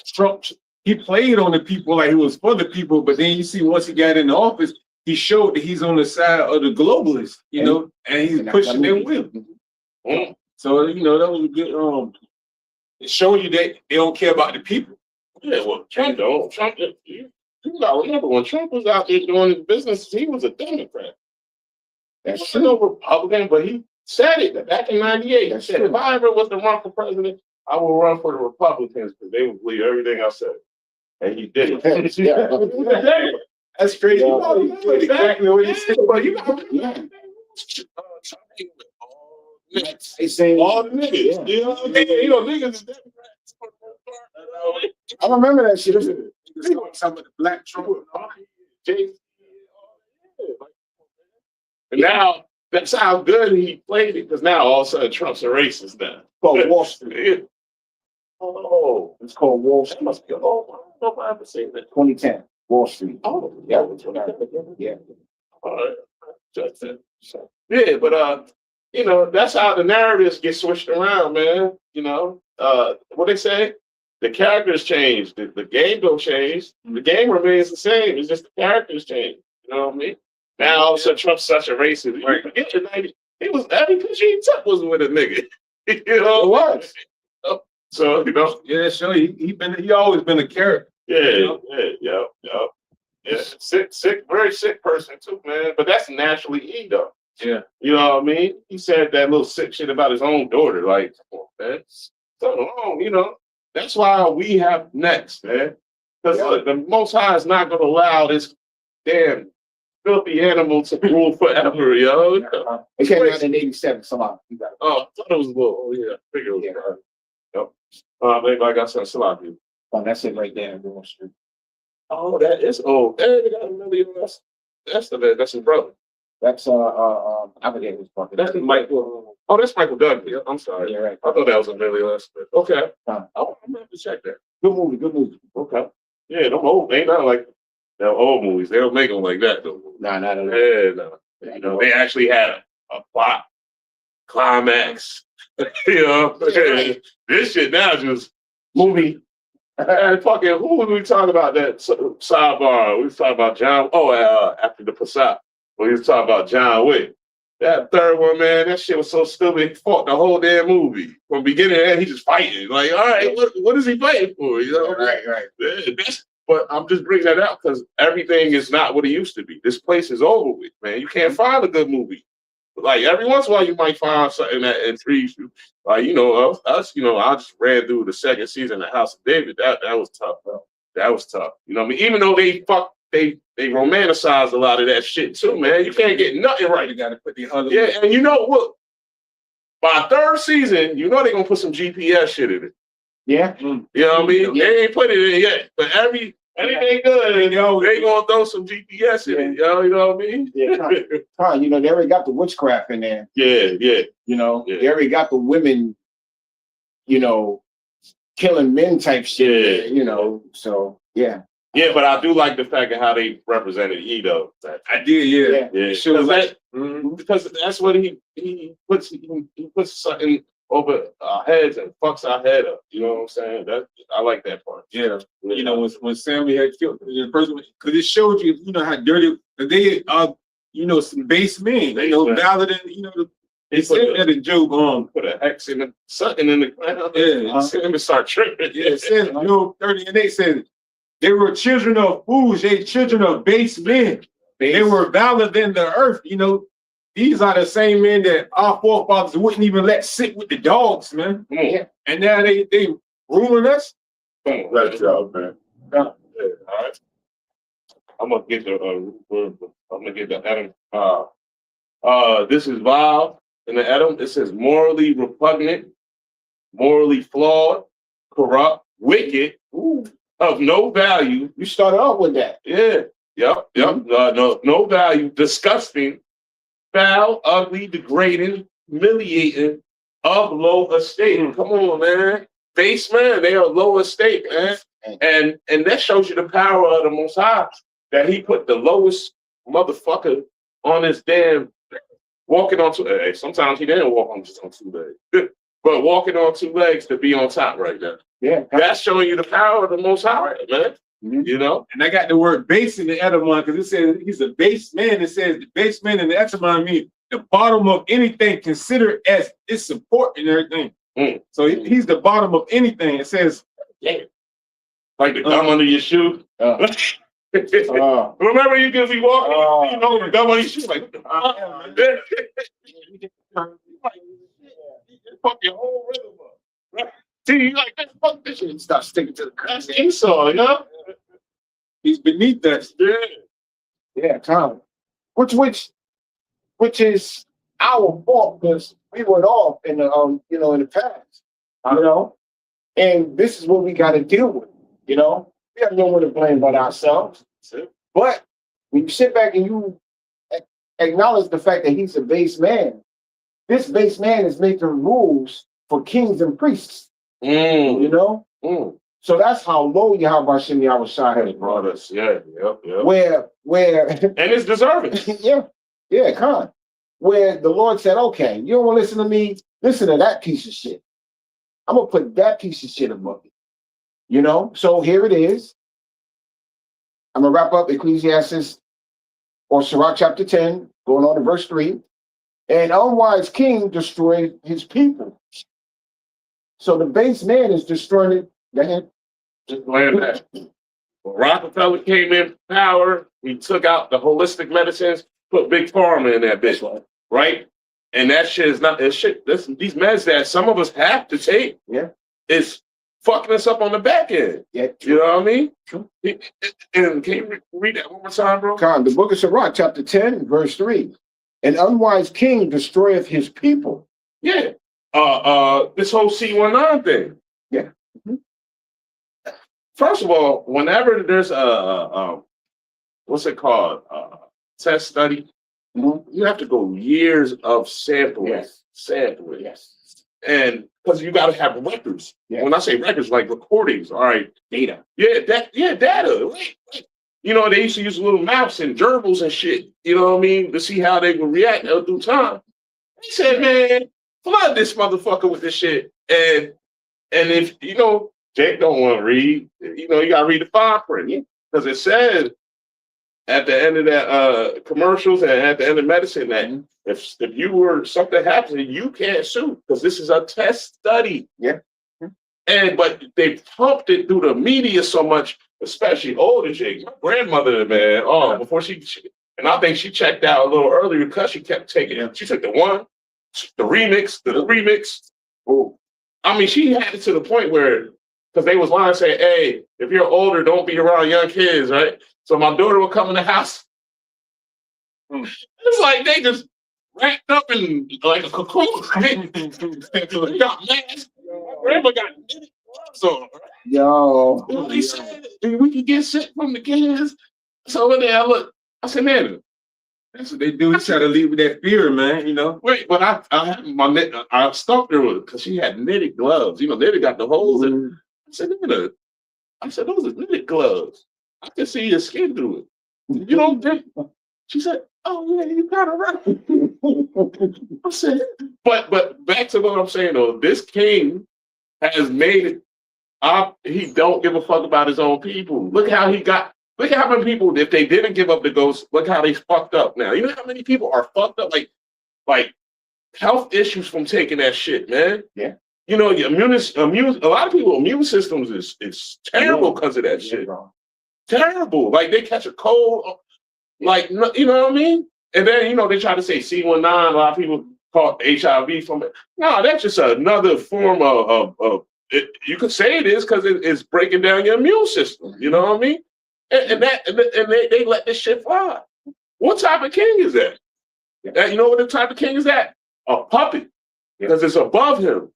Trump, he played on the people like he was for the people, but then you see once he got in the office, he showed that he's on the side of the globalists, and he's pushing their will. So that was a good it's showing you that they don't care about the people.
Yeah, well, Trump don't. You gotta remember when Trump was out there doing his business, he was a Democrat. He was no Republican, but he said it back in '98. He said, if I ever was to run for president, I will run for the Republicans because they would believe everything I said. And he did it.
Yeah.
That's crazy.
Exactly what he said.
But you got all the niggas. You know what I mean? Niggas is Democrats for the most part.
I remember that shit.
Some of the black Trump.
And now that's how good he played it, because now all of a sudden Trump's a racist now.
Called Wall Street.
Oh,
It's called Wall
that
Street.
must be. Oh, I don't know if I ever seen that.
2010. Wall Street.
Oh,
Yeah.
yeah.
Yeah.
All right. Just that. Yeah, but that's how the narratives get switched around, man. What they say? The characters change. The game don't change. The game remains the same. It's just the characters change. You know what I mean? Now all of a sudden Trump's such a racist. You forget the 90s. He was every picture he took was with a nigga.
It was.
So
Yeah, sure. He always been a character.
yeah. Sick, very sick person too, man. But that's naturally he though.
Yeah.
You know what I mean? He said that little sick shit about his own daughter. Like, come on, man. Something wrong, That's why we have next, man. Because look, the Most High is not going to allow this damn filthy animal to rule forever, yo.
It came out in 87. Salah.
Oh, I thought it was a little. Oh, yeah. I figured it was. Yep. Maybe I got some Salah.
Oh, that's it right there in Wall Street.
Oh, that is old. Hey, they got another That's his brother.
That's I forget his brother.
That's Michael. Oh, that's Michael Douglas. Yeah, I'm sorry.
Yeah, right.
I thought that was Emilio Estevez. Okay.
Huh.
Oh, I'm gonna have to check that.
Good movie.
Okay. Yeah, them old ain't not like the old movies. They don't make them like that though.
Nah, not at all.
Yeah, no. They actually had a plot, climax. This shit now just movie. And fucking who was we talking about that sidebar? We was talking about John. After the Passat, we was talking about John Wick. That third one, man, that shit was so stupid. He fought the whole damn movie from beginning to end. He just fighting. Like, all right, what is he fighting for?
Right.
But I'm just bringing that out because everything is not what it used to be. This place is over with, man. You can't find a good movie. Like every once in a while, you might find something that intrigues you. Like us, I just ran through the second season of House of David. That was tough, bro. That was tough. You know what I mean? Even though they romanticized a lot of that shit too, man. You can't get nothing right.
You got to put the other.
Yeah, and you know what? By third season, they're gonna put some GPS shit in it.
Yeah.
You know what I mean?
Yeah.
They ain't put it in yet, but anything good, they gonna throw some GPS in it. You know what I mean?
Yeah. They already got the witchcraft in there.
Yeah.
They already got the women, killing men type shit. So yeah.
Yeah, but I do like the fact of how they represented Edo.
I did, yeah.
Because that's what he puts something over our heads and fucks our head up. You know what I'm saying? I like that part.
Yeah. When Sammy had killed the person, because it showed you, how dirty they are. Some base men. Valid than They said that in Job.
Put a hex in something in the ground.
Yeah.
Let me start tripping.
Yeah. It says Job 30:8 said they were children of fools. They children of base men. They were valid than the earth. these are the same men that our forefathers wouldn't even let sit with the dogs, man.
Yeah.
And now they ruling us.
That's y'all, man. Yeah, all right. I'm gonna get the Adam. This is vile in the Adam. It says morally repugnant, morally flawed, corrupt, wicked, of no value.
You started off with that.
Yeah. Yep. No value, disgusting, foul, ugly, degrading, humiliating, of low estate. Come on, man. Base man, they are low estate, man. And that shows you the power of the Most High, that he put the lowest motherfucker on his damn walking on two. Hey, sometimes he didn't walk on just on two legs, but walking on two legs to be on top right now.
Yeah.
That's showing you the power of the Most High, man. You know?
And I got the word base in the etymon because it says he's a base man. It says the base man in the etymon means the bottom of anything considered as its support and everything. So he's the bottom of anything. It says,
damn. Like the gum under your shoe. Remember you could be walking, you know, the gum under your shoe, like, fuck your whole rhythm up. Right? See, you like, fuck this shit.
Start sticking to the crust.
Esau, you know?
he's beneath us.
Yeah.
Yeah, Tom. Which is our fault because we went off in the in the past. And this is what we got to deal with. We have no one to blame but ourselves. But when you sit back and you acknowledge the fact that he's a base man, this base man is making rules for kings and priests. So that's how low Yahweh Hashem Yahweh Shai has brought us.
Yeah.
Where
and it's deserving.
yeah, Khan. Where the Lord said, okay, you don't want to listen to me, listen to that piece of shit. I'm gonna put that piece of shit above it. So here it is. I'm gonna wrap up Ecclesiastes or Sirach chapter 10, going on to verse 3. An unwise king destroyed his people. So the base man is destroying it. Go ahead.
Just land that. When Rockefeller came in power, he took out the holistic medicines, put big pharma in that bitch, right? And that shit is not this shit. These meds that some of us have to take, is fucking us up on the back end.
Yeah,
you know what I mean?
True.
And can you read that one more time, bro?
Khan, the book of Sirach, chapter 10, verse 3. An unwise king destroyeth his people.
Yeah. This whole C19 thing.
Yeah.
First of all, whenever there's what's it called? Test study, you have to go years of sampling. Sampling.
Yes.
And because you got to have records.
Yeah.
When I say records, like recordings, all right.
Data.
Data. Like, they used to use little maps and gerbils and shit, to see how they would react through time. He said, man, flood this motherfucker with this shit. And if, Jake don't want to read, you got to read the fine print. Because it says at the end of that commercials and at the end of medicine that if you were something happens, you can't sue because this is a test study.
Yeah.
But they pumped it through the media so much, especially older Jake. My grandmother, man, before she and I think she checked out a little earlier because she kept taking it. She took the remix.
Oh,
I mean, she had it to the point where, because they was lying saying, hey, if you're older, don't be around young kids, right? So my daughter would come in the house. It's like they just wrapped up in like a cocoon. Got masks. My grandma got knitted gloves on.
yo.
They said we could get sick from the kids. So when I said, man,
That's what they do. He try to leave with that fear, man,
Wait, but I stumped her with it because she had knitted gloves. Knitted got the holes in. I said, those are knitted gloves. I can see your skin through it. She said, oh yeah, you got it right. I said, but back to what I'm saying though, this king has made it. He don't give a fuck about his own people. Look how many people, if they didn't give up the ghost, look how they fucked up now. You know how many people are fucked up, like health issues from taking that shit, man.
Yeah.
A lot of people's immune systems is terrible because of that shit. Terrible. Like they catch a cold, like, you know what I mean? And then, you know, they try to say C19, a lot of people call it HIV from it. No, that's just another form of it, you could say it is because it's breaking down your immune system. You know what I mean? And they let this shit fly. What type of king is that? You know what the type of king is that? A puppet, because it's above him.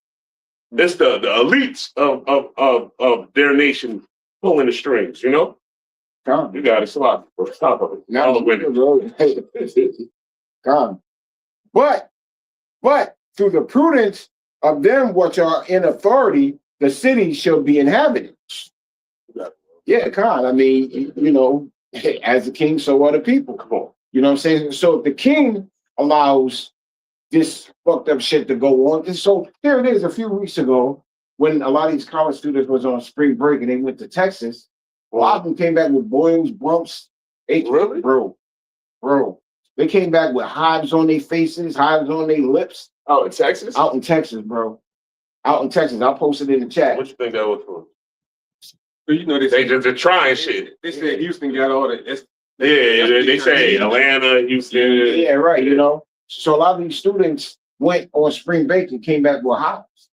It's the elites of their nation pulling the strings. You know? You got it. Stop it.
Now, Come. But through the prudence of them which are in authority, the city shall be inhabited. Yeah, God. I mean, you know, as the king, so are the people. Come on. You know what I'm saying? So if the king allows this fucked up shit to go on, so there it is a few weeks ago when a lot of these college students was on spring break and they went to Texas. A lot of them came back with boils, bumps.
Really?
Bro. They came back with hives on their faces, hives on their lips.
Oh, in Texas?
Out in Texas, bro. Out in Texas. I posted it in the chat.
What you think that was for?
You know,
They're trying shit.
They said Houston got all that.
Yeah, they say Atlanta, Houston.
Yeah, right, you know. So a lot of these students went on spring break and came back with hives.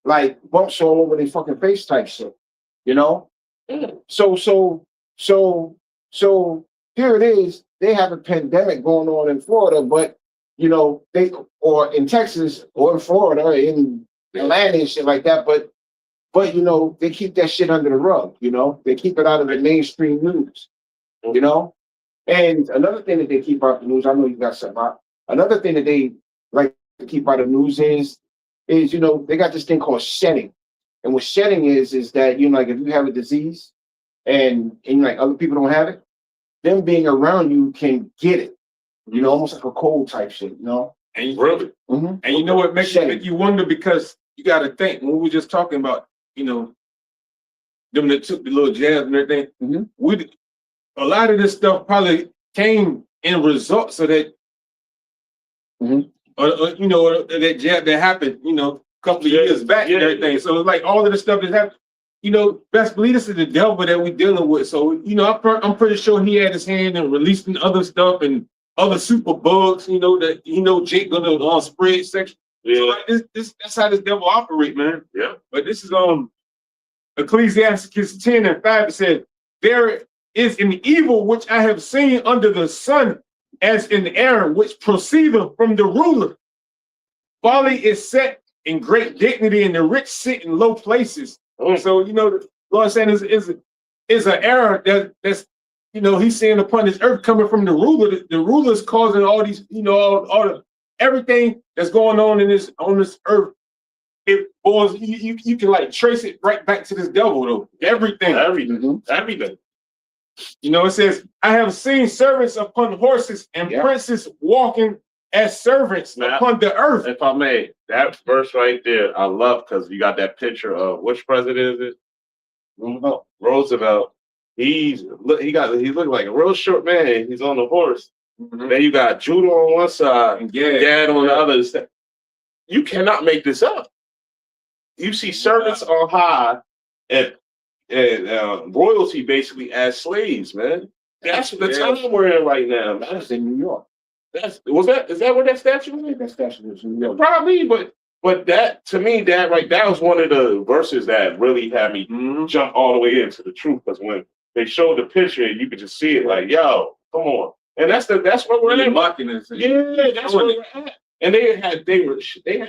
Like bumps all over their fucking face type shit. You know? So here it is. They have a pandemic going on in Florida, but you know, or in Texas or in Florida or in Atlanta and shit like that, but you know, they keep that shit under the rug, you know, they keep it out of the mainstream news, you know. And another thing that they keep out the news, I know you got something out. Another thing that they like to keep out of the news is you know, they got this thing called shedding. And what shedding is that, you know, like if you have a disease and like other people don't have it, them being around you can get it, you know, almost like a cold type shit, you know.
And
really,
mm-hmm.
And you know what makes you wonder, because you got to think when we were just talking about, you know, them that took the little jabs and everything. Mm-hmm. A lot of this stuff probably came in results of that, you know, that jab that happened, you know, a couple of years back and everything. So it's like all of the stuff that happened. You know, best believe this is the devil that we're dealing with. So, you know, I'm pretty sure he had his hand in releasing other stuff and other super bugs, you know, that, you know, Jake gonna spread section. Yeah. So like that's how this devil operate, man.
Yeah.
But this is Ecclesiastes 10:5. It said, there is an evil which I have seen under the sun, as in error which proceedeth from the ruler. Folly is set in great dignity, and the rich sit in low places. So, you know, the Lord saying is an error that's, you know, he's saying upon this earth coming from the ruler. The ruler is causing all these, you know, all the everything that's going on on this earth. It boils, you can like trace it right back to this devil though. Everything. You know, it says, I have seen servants upon horses and princes walking as servants upon the earth.
If I may, that verse right there, I love, because you got that picture of which president is it? Roosevelt. He looked like a real short man. He's on the horse. Then you got Judah on one side and Gad on the other. You cannot make this up. You see servants on high and royalty basically as slaves, man. That's the time we're in right now, man.
That's in New York.
Is that where that statue is?
That statue is in New York.
Probably, but that, to me, that was one of the verses that really had me jump all the way into the truth. Because when they showed the picture, you could just see it like, yo, come on. And that's what we're in. Yeah, that's where we're at. And they had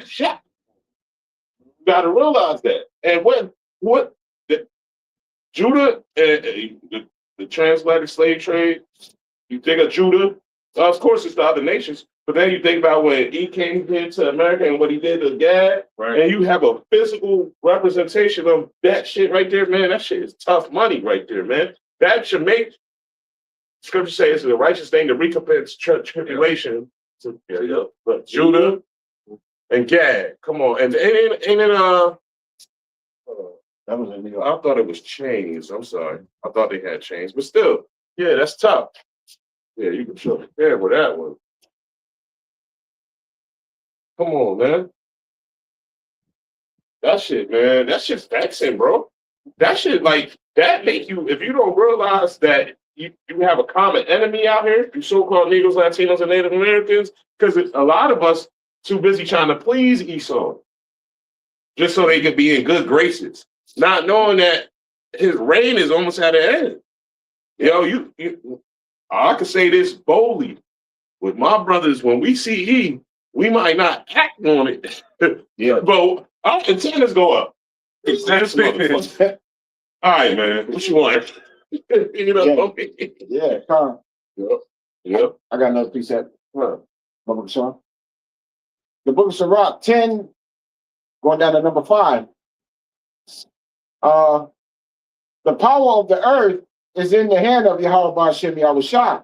shot. You gotta realize that. And what Judah, the transatlantic slave trade, you think of Judah, of course it's the other nations, but then you think about when he came here to America and what he did to Gad, and you have a physical representation of that shit right there, man. That shit is tough money right there, man. That should make, scripture says, it's a righteous thing to recompense tribulation. But Judah and Gad, come on. And ain't it
that was in New York.
I thought it was chains. I'm sorry. I thought they had chains, but still, yeah, that's tough. Yeah, you can show compare with that one. Come on, man. That shit, man. That shit's vexing, bro. That shit, like, that make you, if you don't realize that you have a common enemy out here, you so-called Negroes, Latinos, and Native Americans, because a lot of us too busy trying to please Esau, just so they can be in good graces, not knowing that his reign is almost at an end. I can say this boldly with my brothers. When we see E, we might not act on it, but our antennas go up.
Exactly.
All right, man. What you want?
Yeah, Con.
Yep.
I got another precept. Book of Sirach. The Book of Sirach 10, going down to number 5. The power of the earth is in the hand of Yahweh Ba'ashem Yahushua,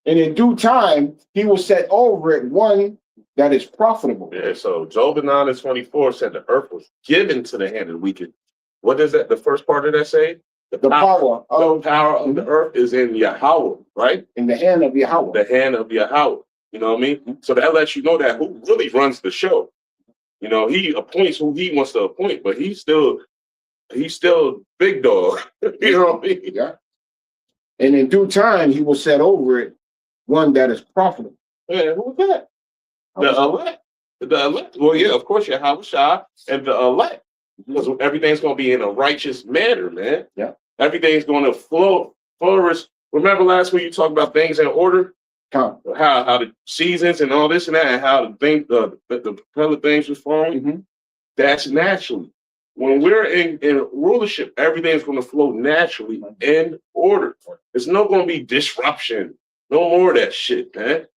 and in due time he will set over it one that is profitable.
Yeah, so Job 9:24 said the earth was given to the hand of the wicked. What does that, the first part of that say?
The power of
the earth is in Yahweh, right?
In the hand of Yahweh.
The hand of Yahweh. You know what I mean? So that lets you know that who really runs the show. You know, he appoints who he wants to appoint, but he's still big dog. You know what I mean?
Yeah. And in due time he will set over it one that is profitable.
Yeah, who's that? The elect. The elect. Well, yeah, of course, Yahweh Shah and the elect. Because everything's going to be in a righteous manner, man.
Yeah.
Everything's going to flourish. Remember last week you talked about things in order?
Come.
How the seasons and all this and that, and how the other things was flowing.
Mm-hmm.
That's naturally. When we're in rulership, everything's going to flow naturally in order. There's no going to be disruption. No more of that shit, man.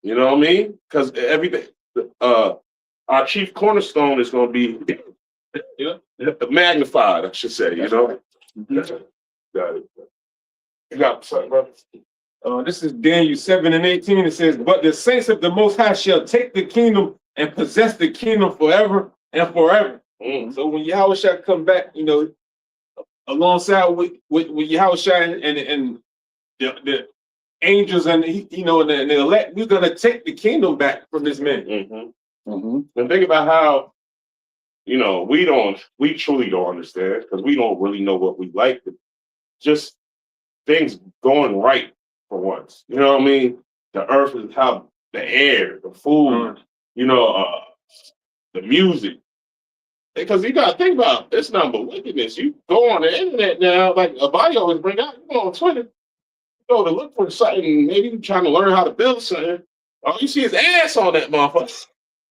You know what I mean? Because everything, our chief cornerstone is going to be magnified, I should say. You know. Mm-hmm. Got it. You got something, brother?
This is Daniel 7:18. It says, "But the saints of the Most High shall take the kingdom and possess the kingdom forever and forever." So when Yahweh shall come back, you know, alongside with Yahweh shall and the angels and the elect, we're gonna take the kingdom back from this man.
Mm-hmm. Mm-hmm. And think about how, you know, we truly don't understand because we don't really know what we like. But just things going right for once. You know what I mean? The earth is how the air, the food, you know, the music. Because you gotta think about it's nothing but wickedness. You go on the internet now, like Abaya always bring out, you go on Twitter, you go to look for something, maybe you're trying to learn how to build something. All you see is ass on that motherfucker.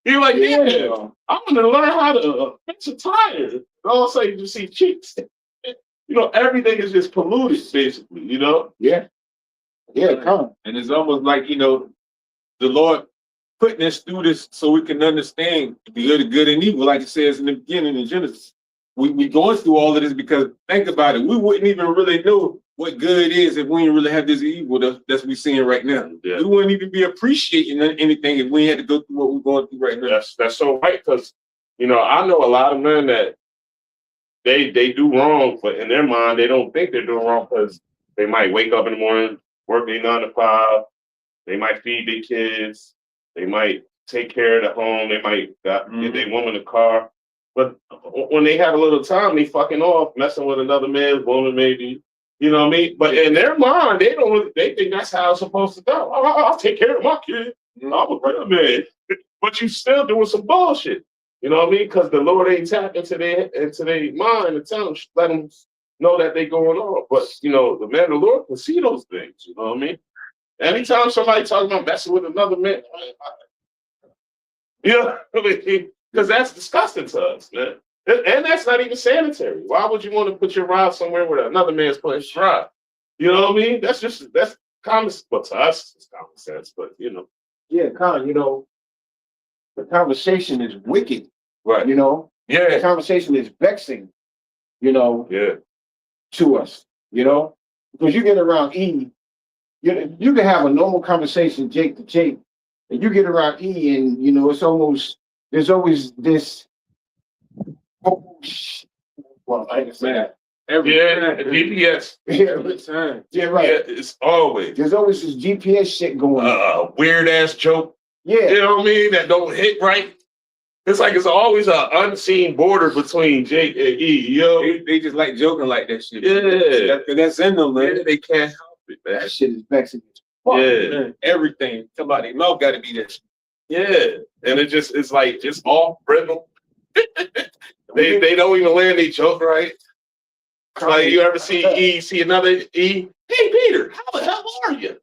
You're like, yeah, I want to learn how to fix a tire. All of a sudden you just see cheeks. You know, everything is just polluted, basically, you know?
Yeah. Yeah, come.
And it's almost like, you know, the Lord putting us through this so we can understand the good and evil, like it says in the beginning in Genesis. We going through all of this because think about it, we wouldn't even really know what good is if we didn't really have this evil that's we seeing right now. Yeah. We wouldn't even be appreciating anything if we had to go through what we're going through right now.
That's so right, because you know, I know a lot of men that they do wrong, but in their mind they don't think they're doing wrong because they might wake up in the morning, work their 9 to 5, they might feed their kids, they might take care of the home, they might get their woman a car. But when they have a little time, they fucking off, messing with another man's woman, maybe. You know what I mean? But in their mind, they think that's how it's supposed to go. I'll take care of my kid. I'm a real man. But you still doing some bullshit. You know what I mean? Because the Lord ain't tapped into their mind and tell them, let them know that they going on. But you know, the man of the Lord can see those things. You know what I mean? Anytime somebody talking about messing with another man, you know what I mean? Because that's disgusting to us, man. And that's not even sanitary. Why would you want to put your rod somewhere where another man's putting his rod? You know what I mean? That's common. Well, to us, it's common sense, but you know.
Yeah, Con, you know, the conversation is wicked.
Right.
You know?
Yeah.
The conversation is vexing, you know, to us, you know? Because you get around E, you can have a normal conversation, Jake to Jake, and you get around E and, you know, there's always this, well, I understand.
GPS.
Every time.
Yeah, right.
Yeah, it's always.
There's always this GPS shit going on.
Weird ass joke.
Yeah.
You know what I mean? That don't hit right. It's like it's always an unseen border between Jake and E. You know?
They just like joking like that shit.
Yeah.
That's in them, man.
Yeah, they can't help
That shit is vexing. Fuck.
Yeah,
Man, everything. Somebody mouth got to be that shit.
yeah, and it's like it's off rhythm. They don't even land their joke right. Like you ever see another E? Hey Peter, how the hell are you?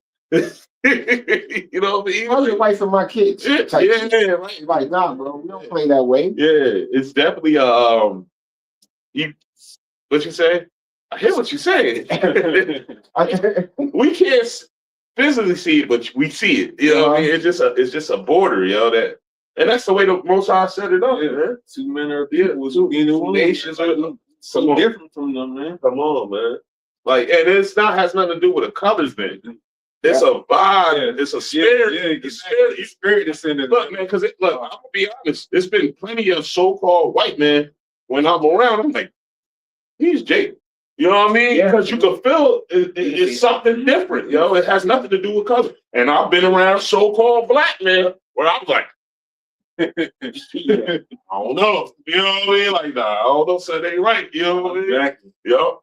You know what I mean?
How's your wife and my kids?
Yeah,
Type shit.
right.
Like, nah, bro, we don't play that way.
Yeah, it's definitely a you what you say? I hear what you're saying. We can't physically see it, but we see it. You know what I mean? It's just a border, you know, that and that's the way the Most High set it up, man.
Two men are
Yeah,
people,
two
two
nations are
so different from them, man.
come on, man. Like, and it's not has nothing to do with a colors thing. It's a vibe.
Yeah.
It's a spirit.
Yeah,
The spirit.
spirit is in it.
Look, man, because look, I'm gonna be honest. There's been plenty of so-called white men when I'm around. I'm like, he's Jake. You know what I mean?
Yeah.
Because you can feel it's something different. You know, it has nothing to do with color. And I've been around so-called black men where I'm like, I don't know. You know what I mean? Like, nah, I don't know, so they ain't right. You know what I mean?
Exactly.
Yup.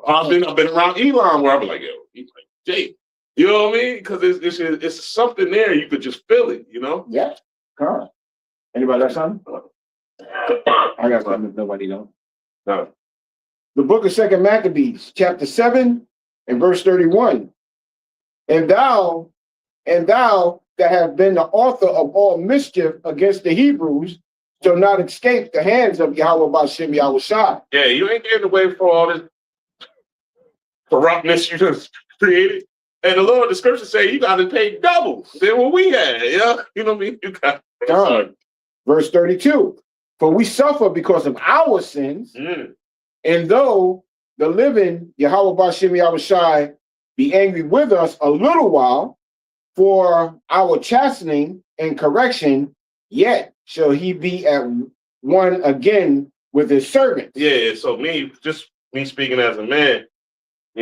I've been around Elon where I'm like, yo, he's like, Jake. You know what I mean? Because it's something there. You could just feel it, you know?
Yeah. Come on. Anybody got something? I got something if nobody knows.
No.
The book of 2 Maccabees, chapter 7 and verse 31. And thou that have been the author of all mischief against the Hebrews shall not escape the hands of Yahweh Bashem Yahweh Shai.
Yeah, you ain't getting away from all this corruptness you just created. And the Lord, the scriptures say you got to pay double than what we had. Yeah, you know what I mean? You got
Verse 32. For we suffer because of our sins, and though the living Yahweh Bashem Yahweh Shai be angry with us a little while for our chastening and correction, yet shall he be at one again with his servants.
Yeah, so me speaking as a man, we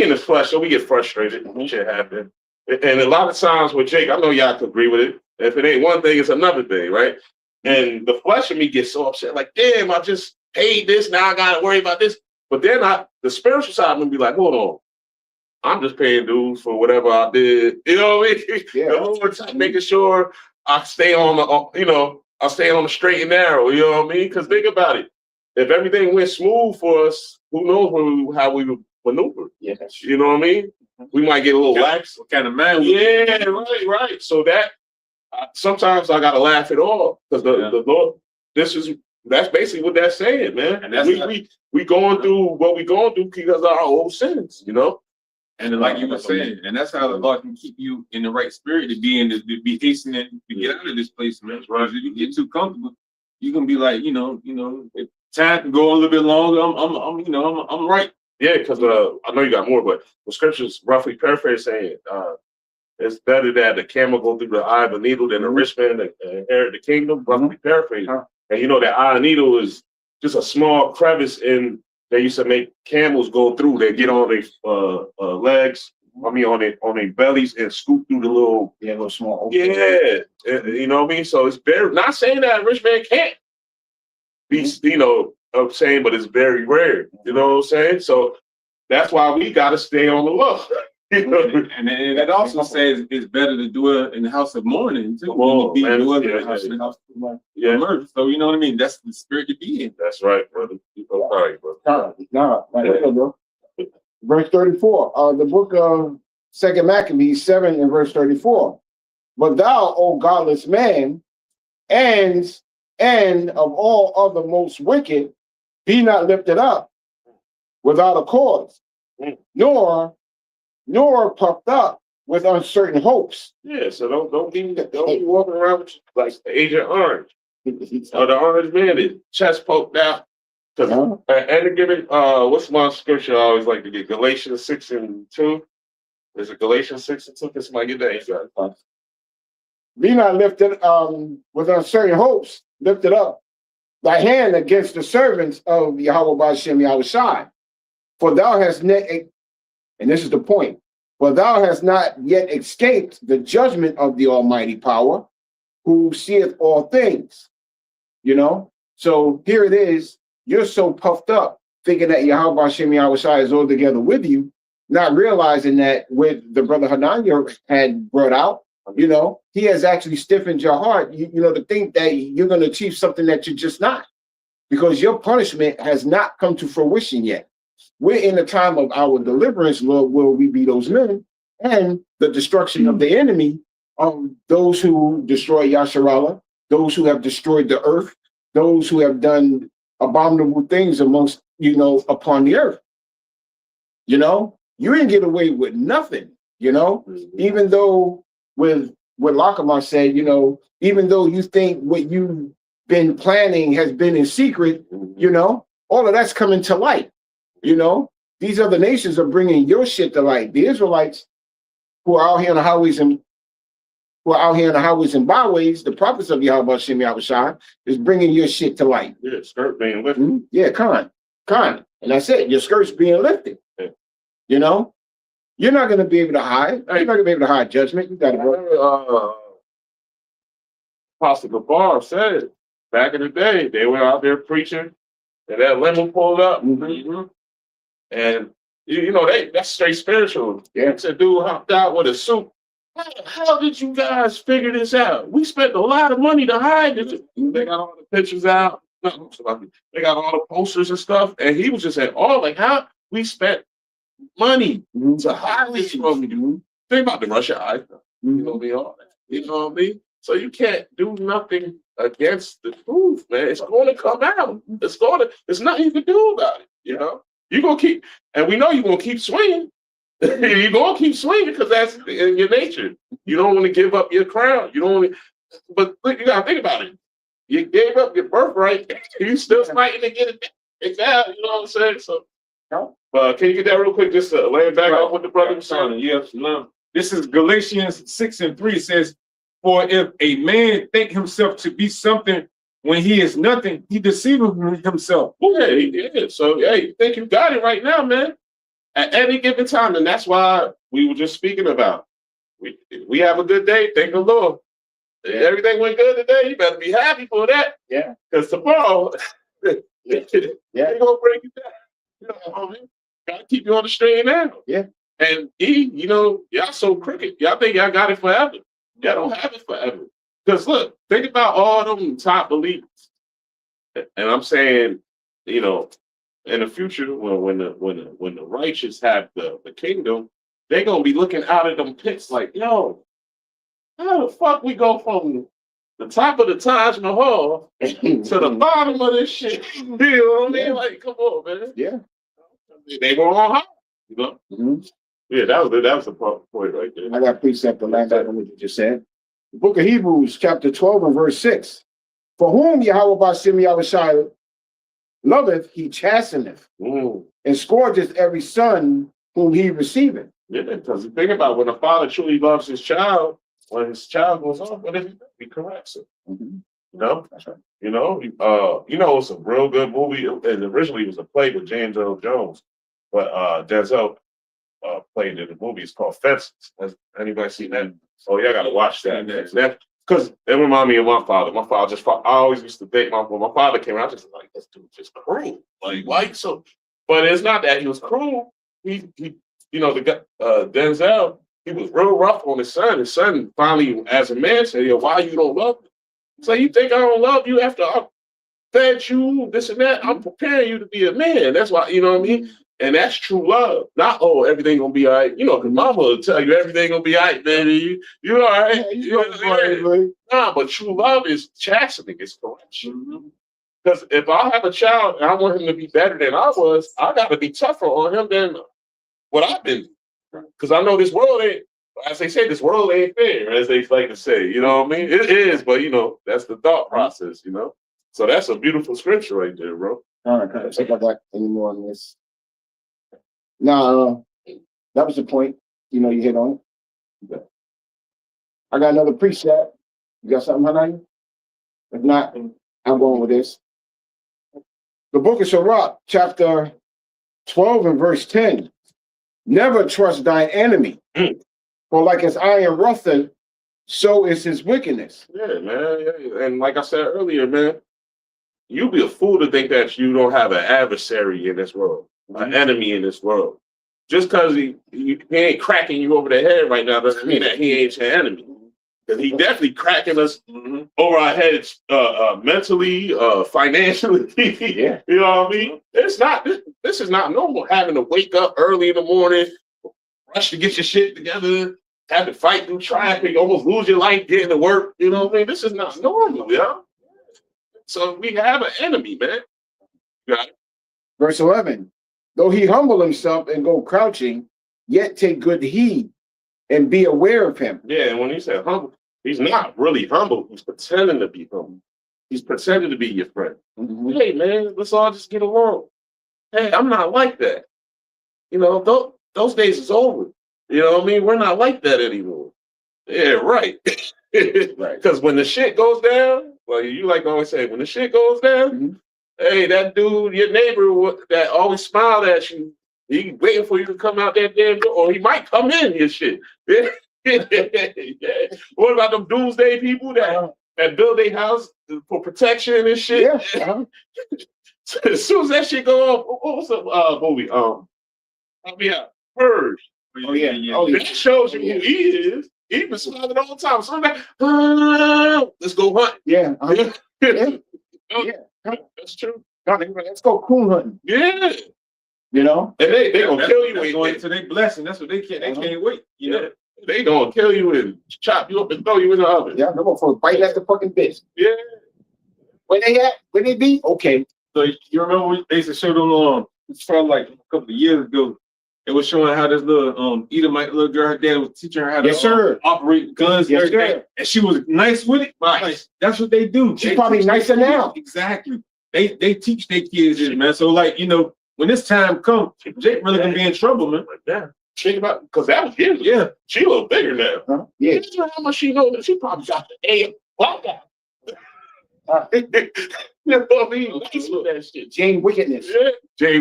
in the flesh, so we get frustrated. Shit happen. And a lot of times with Jake, I know y'all could agree with it. If it ain't one thing, it's another thing, right? And the flesh of me gets so upset, like, damn, I just paid this, now I gotta worry about this. But then the spiritual side of me be like, hold on, I'm just paying dues for whatever I did. You know what I mean?
Yeah.
The Lord making sure I stay on the straight and narrow. You know what I mean? Because think about it. If everything went smooth for us, who knows how we would maneuver?
Yes.
You know what I mean? We might get a little lax.
What kind of man?
Yeah, right. So that sometimes I gotta laugh it off because the Lord. That's basically what that's saying, man. And that's we going through what we going through because of our old sins, you know.
And like you were saying, and that's how the Lord can keep you in the right spirit to be hastening to get out of this place, man. Right? If you get too comfortable, you can be like, if time can go a little bit longer. I'm right.
Yeah, because I know you got more, but the scriptures roughly paraphrase saying it's better that the camel go through the eye of a needle than a rich man that inherit the kingdom. Roughly paraphrase. And the eye of a needle is just a small crevice in. They used to make camels go through. They get on their legs, on their bellies, and scoop through the little
small open.
Yeah, you know what I mean. So it's very not saying that a rich man can't be, I'm saying, but it's very rare. You know what I'm saying? So that's why we got to stay on the low.
And it also says it's better to do it in the house of mourning too. Murder. So you know what I mean? That's the spirit to be in.
That's right, brother. All right,
bro. Verse 34. The book of 2 Maccabees 7 and verse 34. But thou, O godless man, and of all other most wicked, be not lifted up without a cause, nor puffed up with uncertain hopes.
Yeah, so don't be walking around with like the Agent Orange or the Orange Man, chest poked out. And to give it, what's my scripture I always like to get? Galatians 6 and 2. Is it Galatians 6 and 2? Can somebody get that?
Be not lifted with uncertain hopes, lifted up thy hand against the servants of Yahweh Bashem Yahweh Shai. For thou hast and this is the point, for thou hast not yet escaped the judgment of the Almighty Power, who seeth all things. So here it is. You're so puffed up, thinking that Yahweh Hashem Yahweh Shai is all together with you, not realizing that with the brother Hananya had brought out, he has actually stiffened your heart, to think that you're going to achieve something that you're just not, because your punishment has not come to fruition yet. We're in the time of our deliverance, Lord, will we be those men, and the destruction of the enemy, those who destroy Yasharallah, those who have destroyed the earth, those who have done abominable things amongst, upon the earth. You didn't get away with nothing, even though with what Lakamar said, even though you think what you've been planning has been in secret, all of that's coming to light. These other nations are bringing your shit to light. The Israelites who are out here on the highways and byways, the prophets of Yahweh Shem Yahushua is bringing your shit to light.
Yeah, skirt being lifted.
Yeah, con. And that's it. Your skirt's being lifted. Yeah. You're not going to be able to hide. You're not going to be able to hide judgment. You got to go.
Apostle Gabar said back in the day, they were out there preaching, and that lemon pulled up. And that's straight spiritual.
Yeah.
It's a dude hopped out with a suit. How did you guys figure this out? We spent a lot of money to hide it. They got all the pictures out. They got all the posters and stuff. And he was just saying, how we spent money to hide this from you. Think about the Russia icon. All that. So you can't do nothing against the truth, man. It's going to come out. There's nothing you can do about it. You're going to keep, and we know you're going to keep swinging. You're going to keep swinging because that's in your nature. You don't want to give up your crown. You don't want to, but you got to think about it. You gave up your birthright. You still fighting to get it. Exactly. You know what I'm saying? So, can you get that real quick? Just to lay it back off with the brother.
Yes, this is Galatians 6:3. It says, "For if a man think himself to be something when he is nothing, he deceives himself."
Yeah, he did. So, you think you got it right now, man. At any given time, and that's why we were just speaking about. We have a good day, thank the Lord. Everything went good today. You better be happy for that.
Yeah.
Because tomorrow, they're gonna break you down. Gotta keep you on the straight and narrow.
Yeah.
And y'all so crooked. Y'all think y'all got it forever. Y'all don't have it forever. Because look, think about all them top believers. And I'm saying, in the future, when the righteous have the kingdom, they're gonna be looking out at them pits like, how the fuck we go from the top of the Taj Mahal to the bottom of this shit? You know what I mean? Like, come on, man.
Yeah.
They were on high, Yeah, that was the point right there.
I got precept to land back on what you just said. The book of Hebrews, chapter 12 and verse 6. For whom Yahweh Bashem Yahushua loveth, he chasteneth, and scourgeth every son whom he receiveth.
Yeah, because the thing about when a father truly loves his child, when his child goes off, what if he corrects it?
That's right.
It's a real good movie. And originally it was a play with James Earl Jones, but Denzel played in the movie. It's called Fences. Has anybody seen that? Oh, y'all gotta watch that. Because it reminded me of my father. My father I always used to think when my father came around, I just like, this dude just cruel. Like, why so? But it's not that he was cruel. The guy, Denzel, he was real rough on his son. His son finally, as a man, said, why you don't love me? So you think I don't love you after I fed you, this and that? I'm preparing you to be a man. That's why, you know what I mean? And that's true love. Not, everything gonna be all right. Because mama will tell you everything gonna be all right, baby. You all right. Nah, but true love is chastening, it's correction. Because if I have a child and I want him to be better than I was, I gotta be tougher on him than what I've been. Because I know this world ain't, as they say, this world ain't fair, as they like to say. You know what I mean? It is, but that's the thought process, So that's a beautiful scripture right there, bro.
All right, can't take back any more on this. No, that was the point. You hit on it. I got another precept. You got something, Hanani? If not, I'm going with this. The book of Sirach, chapter 12 and verse 10. Never trust thine enemy, for like as iron ruffeth, so is his wickedness.
Yeah, man. Yeah. And like I said earlier, man, you'd be a fool to think that you don't have an adversary in this world, an enemy in this world. just because he ain't cracking you over the head right now doesn't mean that he ain't your enemy. Because he definitely cracking us over our heads mentally, financially.
Yeah.
You know what I mean? It's not. This is not normal. Having to wake up early in the morning, rush to get your shit together, have to fight through traffic, almost lose your life getting to work. You know what I mean? This is not normal, yeah. So we have an enemy, man. Yeah.
Verse 11. Though he humble himself and go crouching, yet take good heed and be aware of him.
Yeah, and when he said humble, he's not really humble. He's pretending to be humble. He's pretending to be your friend. Hey, man, let's all just get along. Hey, I'm not like that. You know, those days is over. You know what I mean? We're not like that anymore. Yeah, right.
Right.
Because when the shit goes down, well, you like to always say, when the shit goes down, hey, that dude, your neighbor that always smiled at you, he waiting for you to come out that damn door, or he might come in your shit. Yeah. What about them doomsday people that build their house for protection and shit?
Yeah.
As soon as that shit go off, what was the movie? Purge.
Oh yeah. Oh yeah.
That shows you who he is. He been smiling all the time. So I'm like, let's go hunt.
Yeah. Yeah.
That's true.
Let's go coon hunting.
Yeah.
You know?
And they gonna kill you.
That's going to their blessing. That's what they can't. They can't wait. You know.
They gonna kill you and chop you up and throw you in the oven.
Yeah. No more bite at the fucking bitch.
Yeah.
Where they at? Where they be? Okay.
So you remember they used to show them it's from like a couple of years ago. It was showing how this little Edomite little girl, her dad was teaching her how to operate guns and everything. And she was nice with it.
Nice.
Like, that's what they do.
She's probably nicer now.
Exactly. They teach their kids this, man. So like, you know, when this time comes, Jake really gonna be in trouble, man.
Yeah. Think about because that was his.
Yeah.
She a little bigger now.
Huh? Yeah.
You know how much she knows? She probably got the A black guy. You know what I mean? Nice with that shit.
Jane Wickedness.
Yeah. Jay.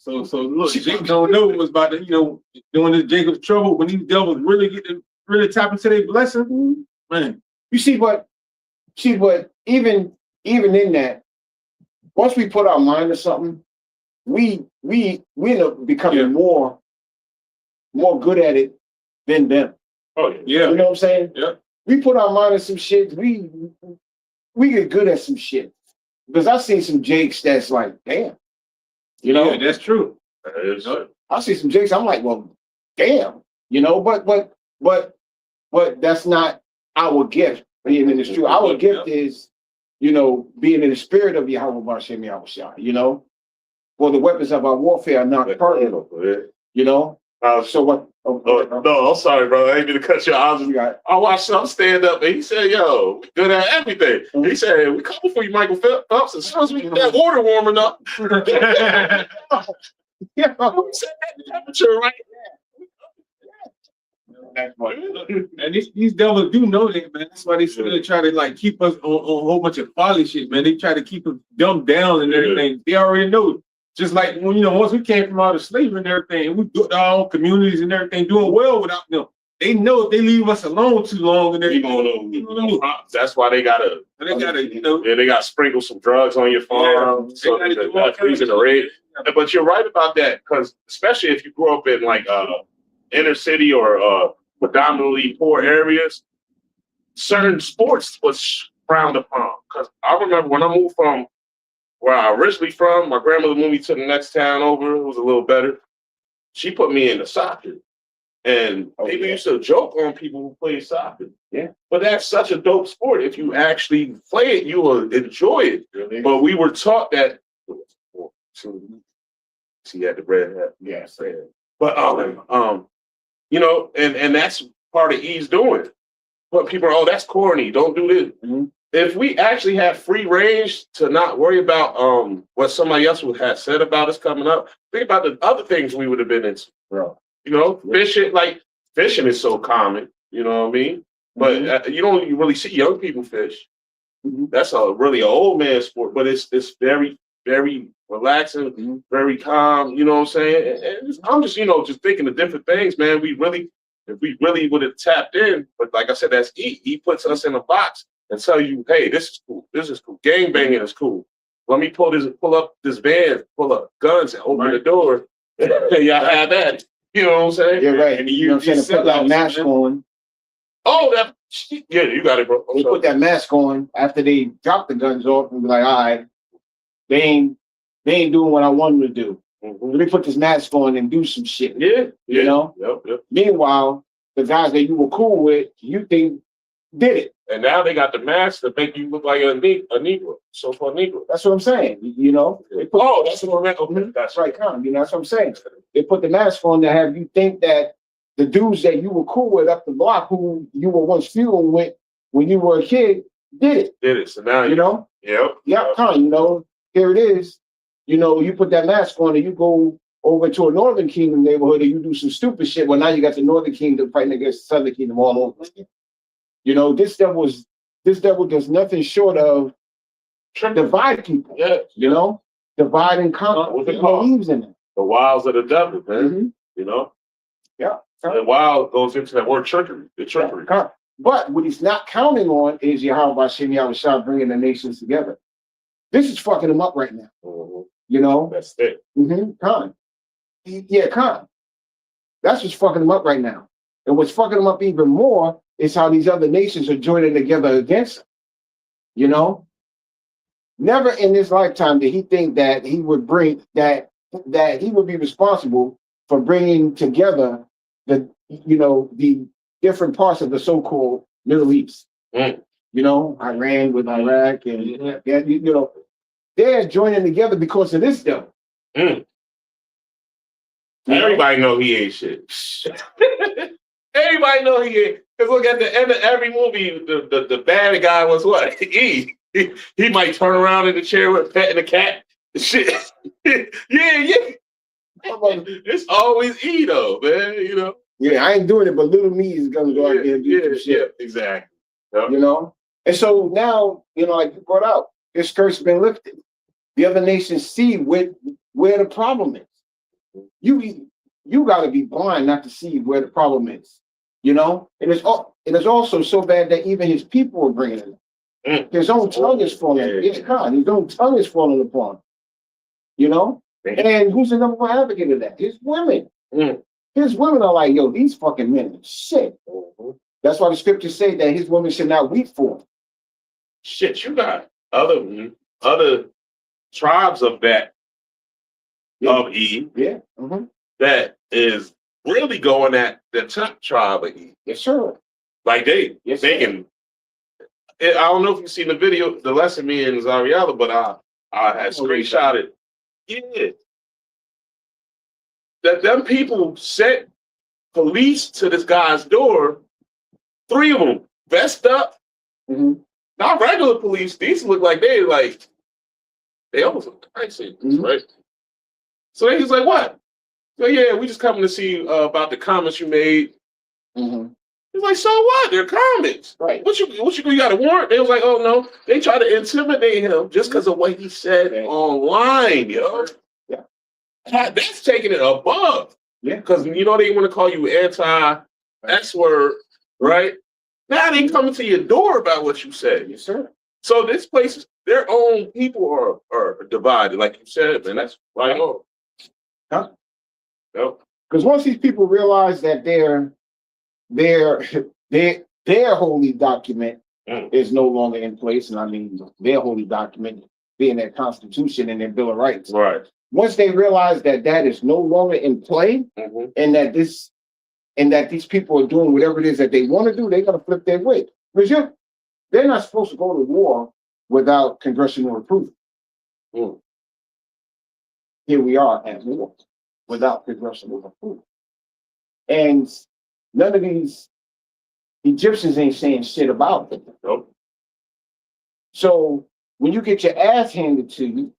So look, Jake don't know what was about to, you know, doing this Jacob's trouble when these devils really tap into their blessing, man.
You see what even in that, once we put our mind to something, we end up becoming more good at it than them.
Oh yeah.
You know what I'm saying?
Yeah.
We put our mind to some shit, we get good at some shit. Because I've seen some Jakes that's like, damn. You know?
Yeah, that's true.
I see some Jakes, I'm like, well, damn. You know, but that's not our gift being in the truth. Our gift is, you know, being in the spirit of Yahweh Bashem Yahushua, you know? For the weapons of our warfare are not carnal, you know? So what?
No, I'm sorry, brother. I ain't mean to cut your eyes. I watched some stand up and he said, yo, we good at everything. He said, we coming for you, Michael Phelps. As soon as we get that water warming up. Yeah, we set that temperature right.
And these devils do know that, man. That's why they still try to like keep us on a whole bunch of folly shit, man. They try to keep us dumbed down and everything. They already know. Just like when, you know, once we came from out of slavery and everything, and we built our own communities and everything, doing well without them. They know if they leave us alone too long, and everything.
That's why they gotta,
you know,
they gotta sprinkle some drugs on your farm, so that's reason to raid. But you're right about that, because especially if you grew up in like inner city or predominantly poor areas, certain sports was frowned upon. Because I remember when I moved from where I originally from, my grandmother moved me to the next town over. It was a little better. She put me into soccer. And people used to joke on people who play soccer.
Yeah.
But that's such a dope sport. If you actually play it, you will enjoy it. Really? But we were taught that. She had the red hat.
Yeah.
But you know, and that's part of E's doing. But people are, that's corny. Don't do this. Mm-hmm. If we actually had free range to not worry about what somebody else would have said about us coming up, think about the other things we would have been into.
Bro.
You know, fishing is so common, you know what I mean? But you don't really see young people fish. Mm-hmm. That's really an old man sport, but it's very, very relaxing, very calm, you know what I'm saying? And I'm just, you know, just thinking of different things, man. If we really would have tapped in, but like I said, that's E. He puts us in a box and tell you, hey, this is cool. This is cool. Gang banging is cool. Let me pull up this van, pull up guns and open the door. Y'all had that. You know what I'm saying?
You're right.
And
You know what I'm saying? They put that mask on.
Oh, that. Yeah, you got it, bro.
They put that mask on after they drop the guns off and be like, all right, they ain't doing what I want them to do. Let me put this mask on and do some shit.
Yeah,
You know?
Yep.
Meanwhile, the guys that you were cool with, you think did it.
And now they got the mask to make you look like a Negro, so-called Negro.
That's what I'm saying. You know? They put,
Oh, that's what I meant. Okay,
that's right, Con. You know, that's what I'm saying. They put the mask on to have you think that the dudes that you were cool with up the block, who you were once feuding with when you were a kid, did it.
So now
You know?
Yep.
Con, you know, here it is. You know, you put that mask on and you go over to a Northern Kingdom neighborhood and you do some stupid shit. Well, now you got the Northern Kingdom fighting against the Southern Kingdom all over again. You know, this devil does nothing short of divide people.
Yeah.
You know, divide and conquer.
What's it
He
called?
believes in it.
The wiles of the devil, man.
Mhm.
You know?
Yeah.
And wild goes into that word trickery. The trickery.
But what he's not counting on is Yahweh Shem Yahushua bringing the nations together. This is fucking him up right now.
Mhm.
You know?
That's it.
Con. Yeah, Con. That's what's fucking him up right now. And what's fucking him up even more is how these other nations are joining together against him. You know? Never in his lifetime did he think that he would bring that he would be responsible for bringing together the different parts of the so-called Middle East.
Mm.
You know, Iran with Iraq and you know, they're joining together because of this devil.
Mm. Everybody know he ain't shit. Everybody know he ain't. Because look, at the end of every movie, the bad guy was what? E. He might turn around in the chair with petting the cat. Shit. yeah. It's always E though, man. You know.
Yeah, I ain't doing it, but little me is gonna go out there and do some shit.
Yeah, exactly. Yep.
You know? And so now, you know, like you brought out, his skirt's been lifted. The other nations see where the problem is. You got to be blind not to see where the problem is, you know. And it's also so bad that even his people are bringing it up. His own tongue is falling. It's God. His own tongue is falling upon. You know. And who's the number one advocate of that? His women. His women are like, yo, these fucking men are shit. That's why the scriptures say that his women should not weep for him.
Shit, you got other tribes of that of Eve.
Yeah.
That is really going at the top tribe of Eve.
Yes, sir.
Like they
Sir.
can. I don't know if you've seen the video, the lesson me and Zariella, but I had screenshotted. Yeah. That them people sent police to this guy's door, 3 of them, vest up. Not regular police. These look like they almost look crazy, right? So then he's like, what? So yeah, we just coming to see about the comments you made. He's like, so what? They're comments.
Right.
What you got a warrant? They was like, oh no. They try to intimidate him just because of what he said online, yo.
Yeah.
That's taking it above.
Yeah.
Because you know they want to call you anti-X word, right? Now they coming to your door about what you said.
Yes, sir.
So this place, their own people are divided, like you said, man. That's right on. Yep.
Because once these people realize that their holy document is no longer in place, and I mean their holy document being their Constitution and their Bill of Rights.
Right.
Once they realize that is no longer in play, and that these people are doing whatever it is that they want to do, they're gonna flip their way. Because they're not supposed to go to war without congressional approval. Here we are at war without congressional approval. And none of these Egyptians ain't saying shit about it.
Nope.
So when you get your ass handed to you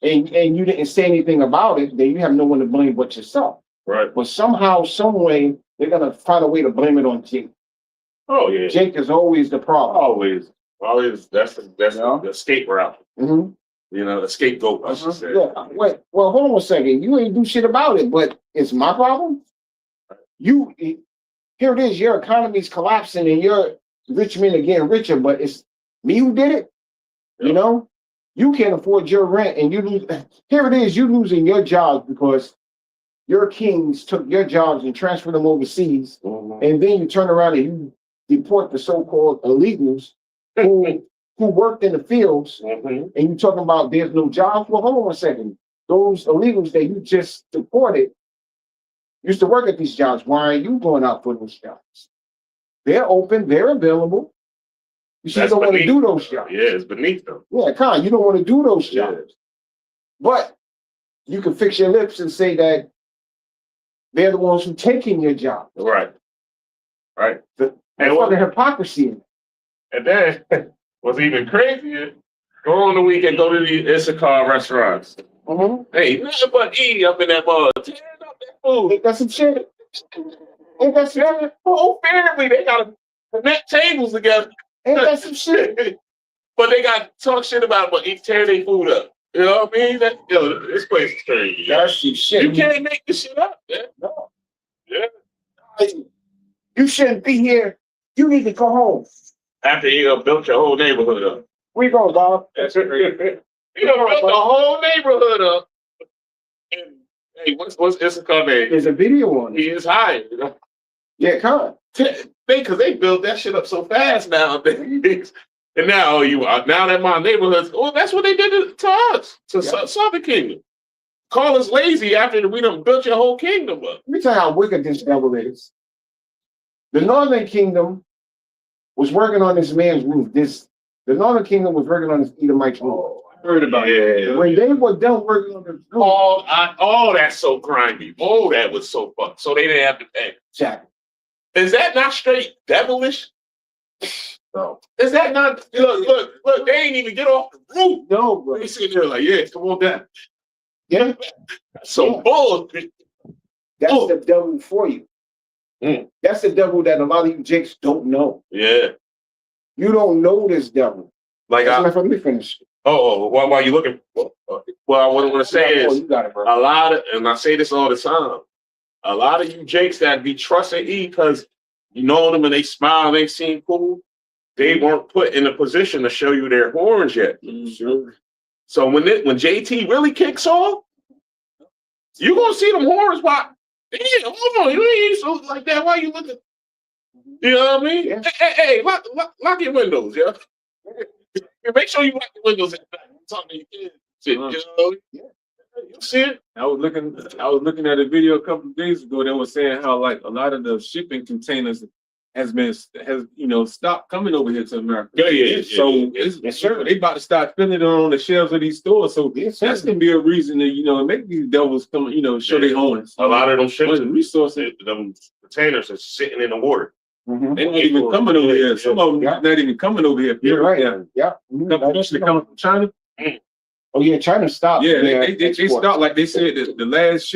and you didn't say anything about it, then you have no one to blame but yourself.
Right.
But somehow, some way, they're gonna find a way to blame it on Jake.
Oh yeah.
Jake is always the problem.
Always. That's the escape route. You know, the scapegoat, I should say.
Yeah. Wait, well, hold on a second. You ain't do shit about it, but it's my problem. Here it is, your economy's collapsing and your rich men are getting richer, but it's me who did it. You know? You can't afford your rent, and you lose. Here it is, you losing your job because your kings took your jobs and transferred them overseas, and then you turn around and you deport the so-called illegals who worked in the fields, and you talking about there's no jobs. Well, hold on a second. Those illegals that you just deported used to work at these jobs. Why are you going out for those jobs? They're open, they're available. You see, you don't want to do those jobs.
Yeah, it's beneath them.
Yeah, you don't want to do those jobs. But you can fix your lips and say that they're the ones who taking your job.
Right. Right.
And what the hypocrisy in it.
And then what's even crazier, go on the weekend, go to the Issachar restaurants. Hey, nothing but eat up in that bar. Tearing up that food.
Ain't that some shit? Ain't that some shit?
Whole family, they got to connect tables together.
Ain't that some shit?
But they got to talk shit about it, but eat tear their food up. You know what I mean? This place is crazy.
That's some shit.
You can't make this shit up, man.
No.
Yeah.
You shouldn't be here. You need to go home.
After you built your whole neighborhood up.
Where you going, Bob?
That's it. You built the whole neighborhood up. And hey, what's Issachar name?
There's a video on it.
He is high. You know?
Yeah, come.
Because they built that shit up so fast nowadays. And now now that my neighborhood's, that's what they did to us, to Southern Kingdom. Call us lazy after we done built your whole kingdom up.
Let me tell you how wicked this devil is. The Northern Kingdom was working on this man's roof. The Northern Kingdom was working on this Edomite's roof.
I heard about it.
When they were done working on the
roof, that's so grimy. Oh, that was so fucked. So they didn't have to pay.
Exactly.
Is that not straight devilish?
No.
Is that not look, they ain't even get off the roof.
No, bro.
They sitting there like, yeah, come on down.
Yeah.
So bullshit.
That's the devil for you. That's the devil that a lot of you jakes don't know.
Yeah.
You don't know this devil.
Like
let me finish.
While you looking, well, what I want to say is
you got it, bro.
a lot of, and I say this all the time, a lot of you jakes that be trusting E because you know them and they smile and they seem cool, they weren't put in a position to show you their horns yet.
Sure.
So when JT really kicks off, you gonna see them horns pop. Yeah, hold on, you ain't so like that. Why you looking? You know what I mean?
Yeah.
Hey, lock your windows, yeah. Make sure you lock the windows at night. Talking to your kids, shit, you know?
Yeah.
You see it?
I was looking at a video a couple of days ago that was saying how like a lot of the shipping containers has stopped coming over here to America.
Yeah.
So they about to start filling it on the shelves of these stores. So that's gonna be a reason to make these devils come show their horns.
A lot of them ships
and resources,
them containers are sitting in the water.
They're not even coming over here. Some of them not even coming over here.
You're right. Yeah.
Especially coming from China.
Oh yeah, China stopped.
Yeah, they stopped. Like they said, the last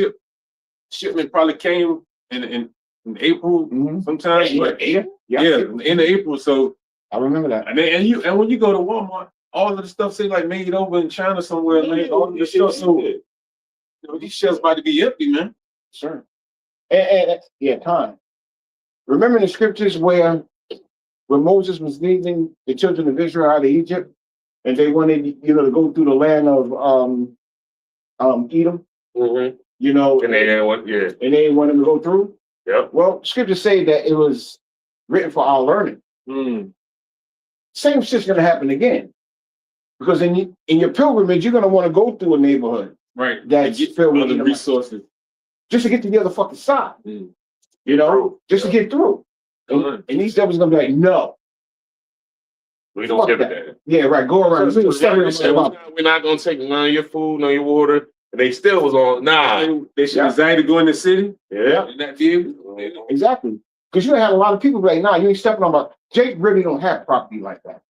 shipment probably came in April sometime.
Yeah,
in April. So
I remember that.
And when you go to Walmart, all of the stuff say like made over in China somewhere. All of the stuff. So these shelves about to be empty, man.
Sure. And time. Remember the scriptures where when Moses was leading the children of Israel out of Egypt, and they wanted to go through the land of Edom. And they didn't want them to go through.
Yeah.
Well, scriptures say that it was written for our learning. Same shit's gonna happen again, because in your pilgrimage, you're gonna want to go through a neighborhood,
right?
That's filled with
the resources,
just to get to the other fucking side. Just to get through. And these devils gonna be like, no.
We don't give it that.
Yeah, right. Go around.
We're not gonna take none of your food, none of your water. And they still was on. Nah,
they should desire to go in the city.
Yeah,
exactly. Because you have a lot of people like, nah, you ain't stepping on my. Jake really don't have property like that.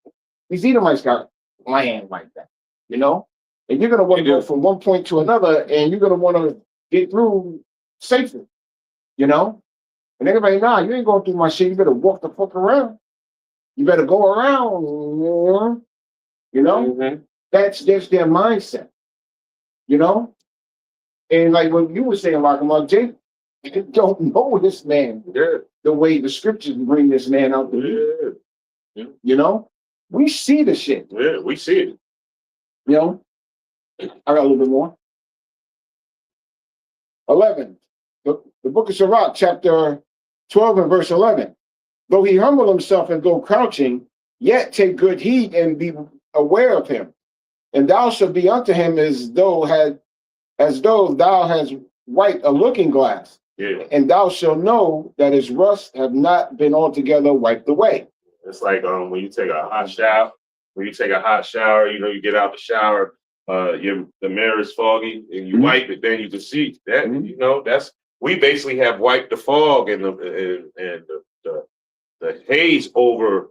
These Edomites got land like that, And you're gonna want to go from one point to another, and you're gonna want to get through safely, And everybody, nah, you ain't going through my shit. You better walk the fuck around. You better go around, That's just their mindset, And like what you were saying, like Jake, you don't know this man the way the scriptures bring this man out to be. We see the shit.
Yeah, we see it.
You know, I got a little bit more. 11. The book of Sirach, chapter 12 and verse 11. Though he humble himself and go crouching, yet take good heed and be aware of him. And thou shalt be unto him as though thou hast wiped a looking glass.
Yeah.
And thou shalt know that his rust have not been altogether wiped away.
It's like when you take a hot shower. When you take a hot shower, you know, you get out the shower, the mirror is foggy, and you wipe it, then you can see that. You know, we basically have wiped the fog and the haze over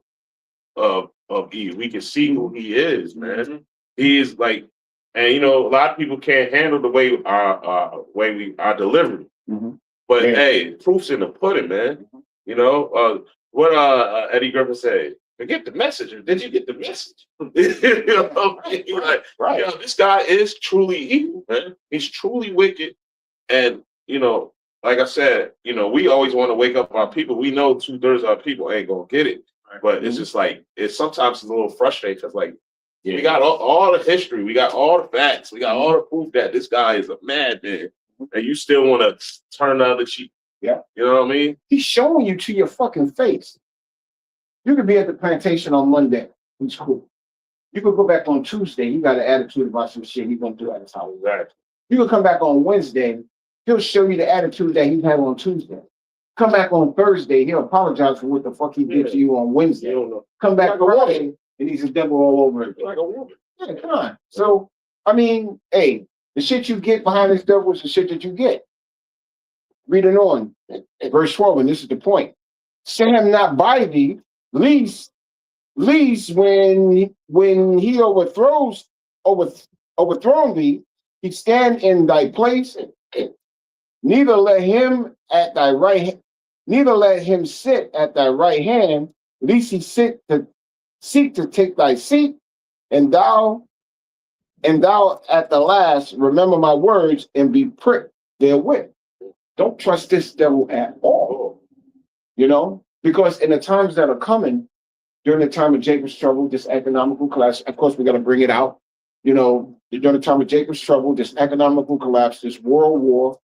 of Eve. We can see who he is, man. He is like, and you know, a lot of people can't handle the way our delivery. But hey, proof's in the pudding, man. You know, what Eddie Griffin said. Forget the message. Did you get the message? You know what I mean? Like,
Right.
You know, this guy is truly evil, man. He's truly wicked. And, you know, like I said, you know, we always want to wake up our people. We know 2/3 of our people ain't going to get it. But it's just like, sometimes it's a little frustrating because, like, we got all the history. We got all the facts. We got all the proof that this guy is a madman. And you still want to turn the other cheek.
Yeah.
You know what I mean?
He's showing you to your fucking face. You could be at the plantation on Monday. It's cool. You could go back on Tuesday. You got an attitude about some shit he's going to do at his house.
Exactly.
You could come back on Wednesday. He'll show you the attitude that he had on Tuesday. Come back on Thursday. He'll apologize for what the fuck he did to you on Wednesday. Come back
Like
Friday, and he's a devil all over again.
Like a woman.
Yeah, come on. So, I mean, hey, the shit you get behind this devil is the shit that you get. Reading on, verse 12, and this is the point. Say him not by thee, least when he overthrown thee, he stand in thy place. Neither let him sit at thy right hand, lest he seek to take thy seat, and thou at the last remember my words and be pricked therewith. Don't trust this devil at all. You know, because in the times that are coming, during the time of Jacob's trouble, this economical collapse, of course, we got to bring it out. You know, during the time of Jacob's trouble, this economical collapse, this world war,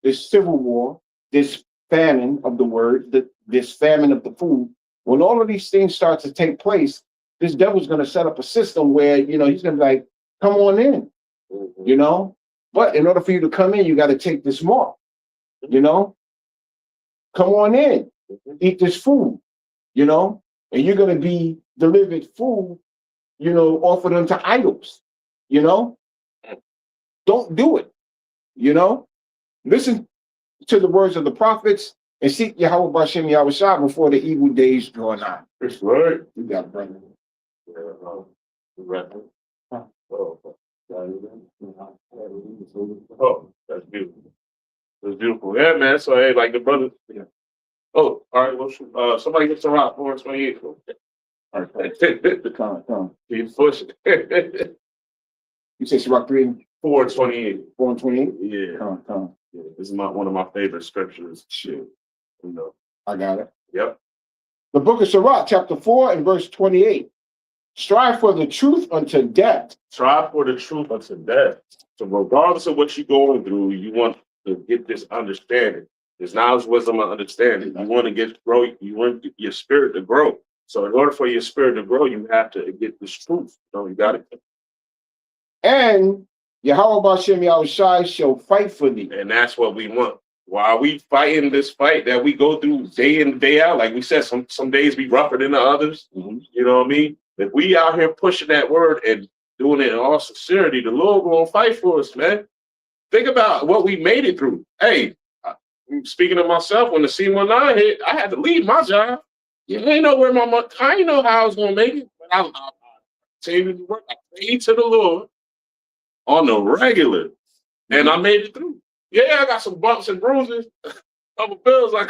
this civil war, this famine of the word, this famine of the food, when all of these things start to take place, this devil's going to set up a system where, you know, he's going to be like, come on in, you know, but in order for you to come in, you got to take this mark, you know, come on in, eat this food, you know, and you're going to be delivered food, you know, offered unto idols, you know, don't do it, you know, listen to the words of the prophets and seek Yahweh Bashem Yahushua before the evil days draw nigh.
It's right.
You got it, brother.
Oh, that's beautiful. That's beautiful. Yeah, man. So, hey, like the brother. Yeah. Oh, all right. Well, somebody gets a rock 428. All right.
Come.
Keep pushing.
You say Sirach 3?
428.
428?
Yeah.
Come.
Yeah. This is one of my favorite scriptures. Shit. You know.
I got it.
Yep.
The book of Sirach, chapter 4 and verse 28. Strive for the truth unto death.
Strive for the truth unto death. So regardless of what you're going through, you want to get this understanding. There's knowledge, wisdom, and understanding. You want to grow. You want your spirit to grow. So in order for your spirit to grow, you have to get this truth. You know, you got it.
And Yahweh Bashem Yahushai shall fight for thee.
And that's what we want. While we fighting this fight that we go through day in, day out, like we said, some days be rougher than the others. You know what I mean? If we out here pushing that word and doing it in all sincerity, the Lord will fight for us, man. Think about what we made it through. Hey, speaking of myself, when the C19 hit, I had to leave my job. You ain't know where my money, I didn't know how I was going to make it. But I continued to work. I prayed to the Lord on the regular, and I made it through. Yeah, I got some bumps and bruises, couple bills, like,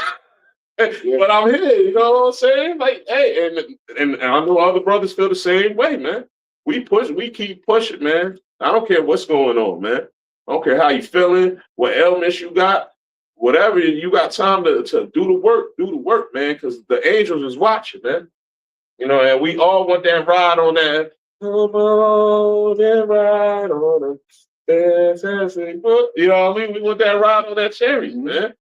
but I'm here. You know what I'm saying? Like, hey, and I know other brothers feel the same way, man. We keep pushing, man. I don't care what's going on, man. I don't care how you feeling, what ailments you got, whatever. You got time to do the work, man, because the angels is watching, man. You know, and we all want that ride on Come on and ride on a fantastic boat. You know what I mean? We want that ride on that cherry, man.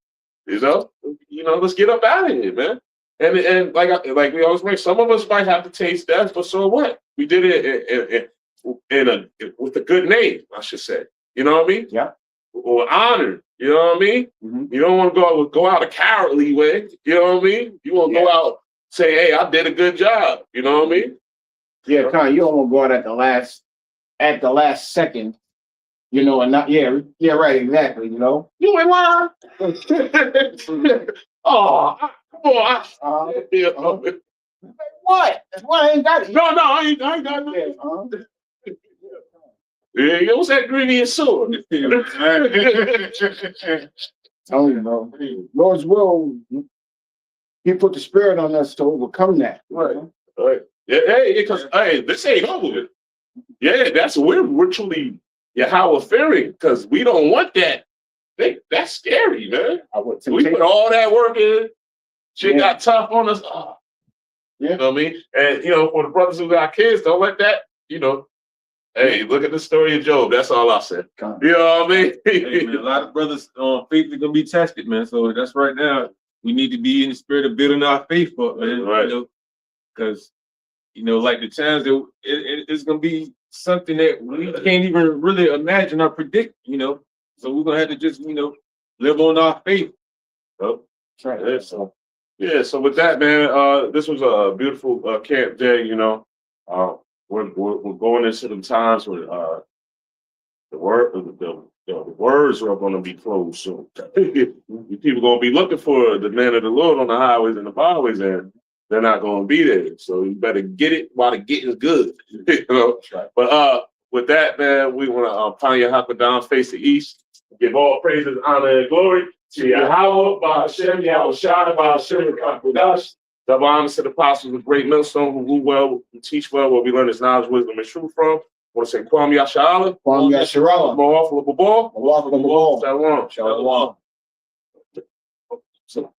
You know, let's get up out of here, man. And like we always make, some of us might have to taste death, but so what? We did it with a good name, I should say. You know what I mean?
Yeah.
Or honor. You know what I mean?
Mhm.
You don't want to go out a cowardly way. You know what I mean? You want to go out say, hey, I did a good job. You know what I mean?
Yeah, you don't want to go out at the last second, and not, right, exactly,
You ain't lying. Oh, come on.
What? That's why I ain't got it.
No, I ain't got nothing. Yeah, what's that greedy and sword?
Oh, Lord's will, He put the spirit on us to overcome that.
Right. Yeah, because this ain't over with. Yeah, we're truly Yahweh fearing, because we don't want that. That's scary, man. We put all that work in. Shit got tough on us. Oh.
Yeah.
You know what I mean? And for the brothers who got kids, don't let that, hey, look at the story of Job. That's all I said. You know what I mean?
Hey, man, a lot of brothers' faith is gonna be tested, man. So that's right now. We need to be in the spirit of building our faith up, man.
Right.
Because like the times that it's gonna be something that we can't even really imagine or predict. So we're gonna have to just live on our faith.
Oh, that's right. So with that, man, this was a beautiful camp day. We're going into the times where the words are going to be closed soon. People going to be looking for the man of the Lord on the highways and the byways, and they're not going to be there. So you better get it while the getting's good.
Right.
But with that, man, we want to pound your haka down, face the east, give all praises, honor, and glory to Yahweh, Ba'ashem, Yahweh Shai, Ba'ashem, Kakudash. Double honors to the apostles of Great Millstone, who rule well, who teach well, where we learn his knowledge, wisdom, and truth from. I want to say Kwam Yashala.
Kwam Yashala.
Mawafla Babal.
Shalom.
Shalom.
Shalom.
So,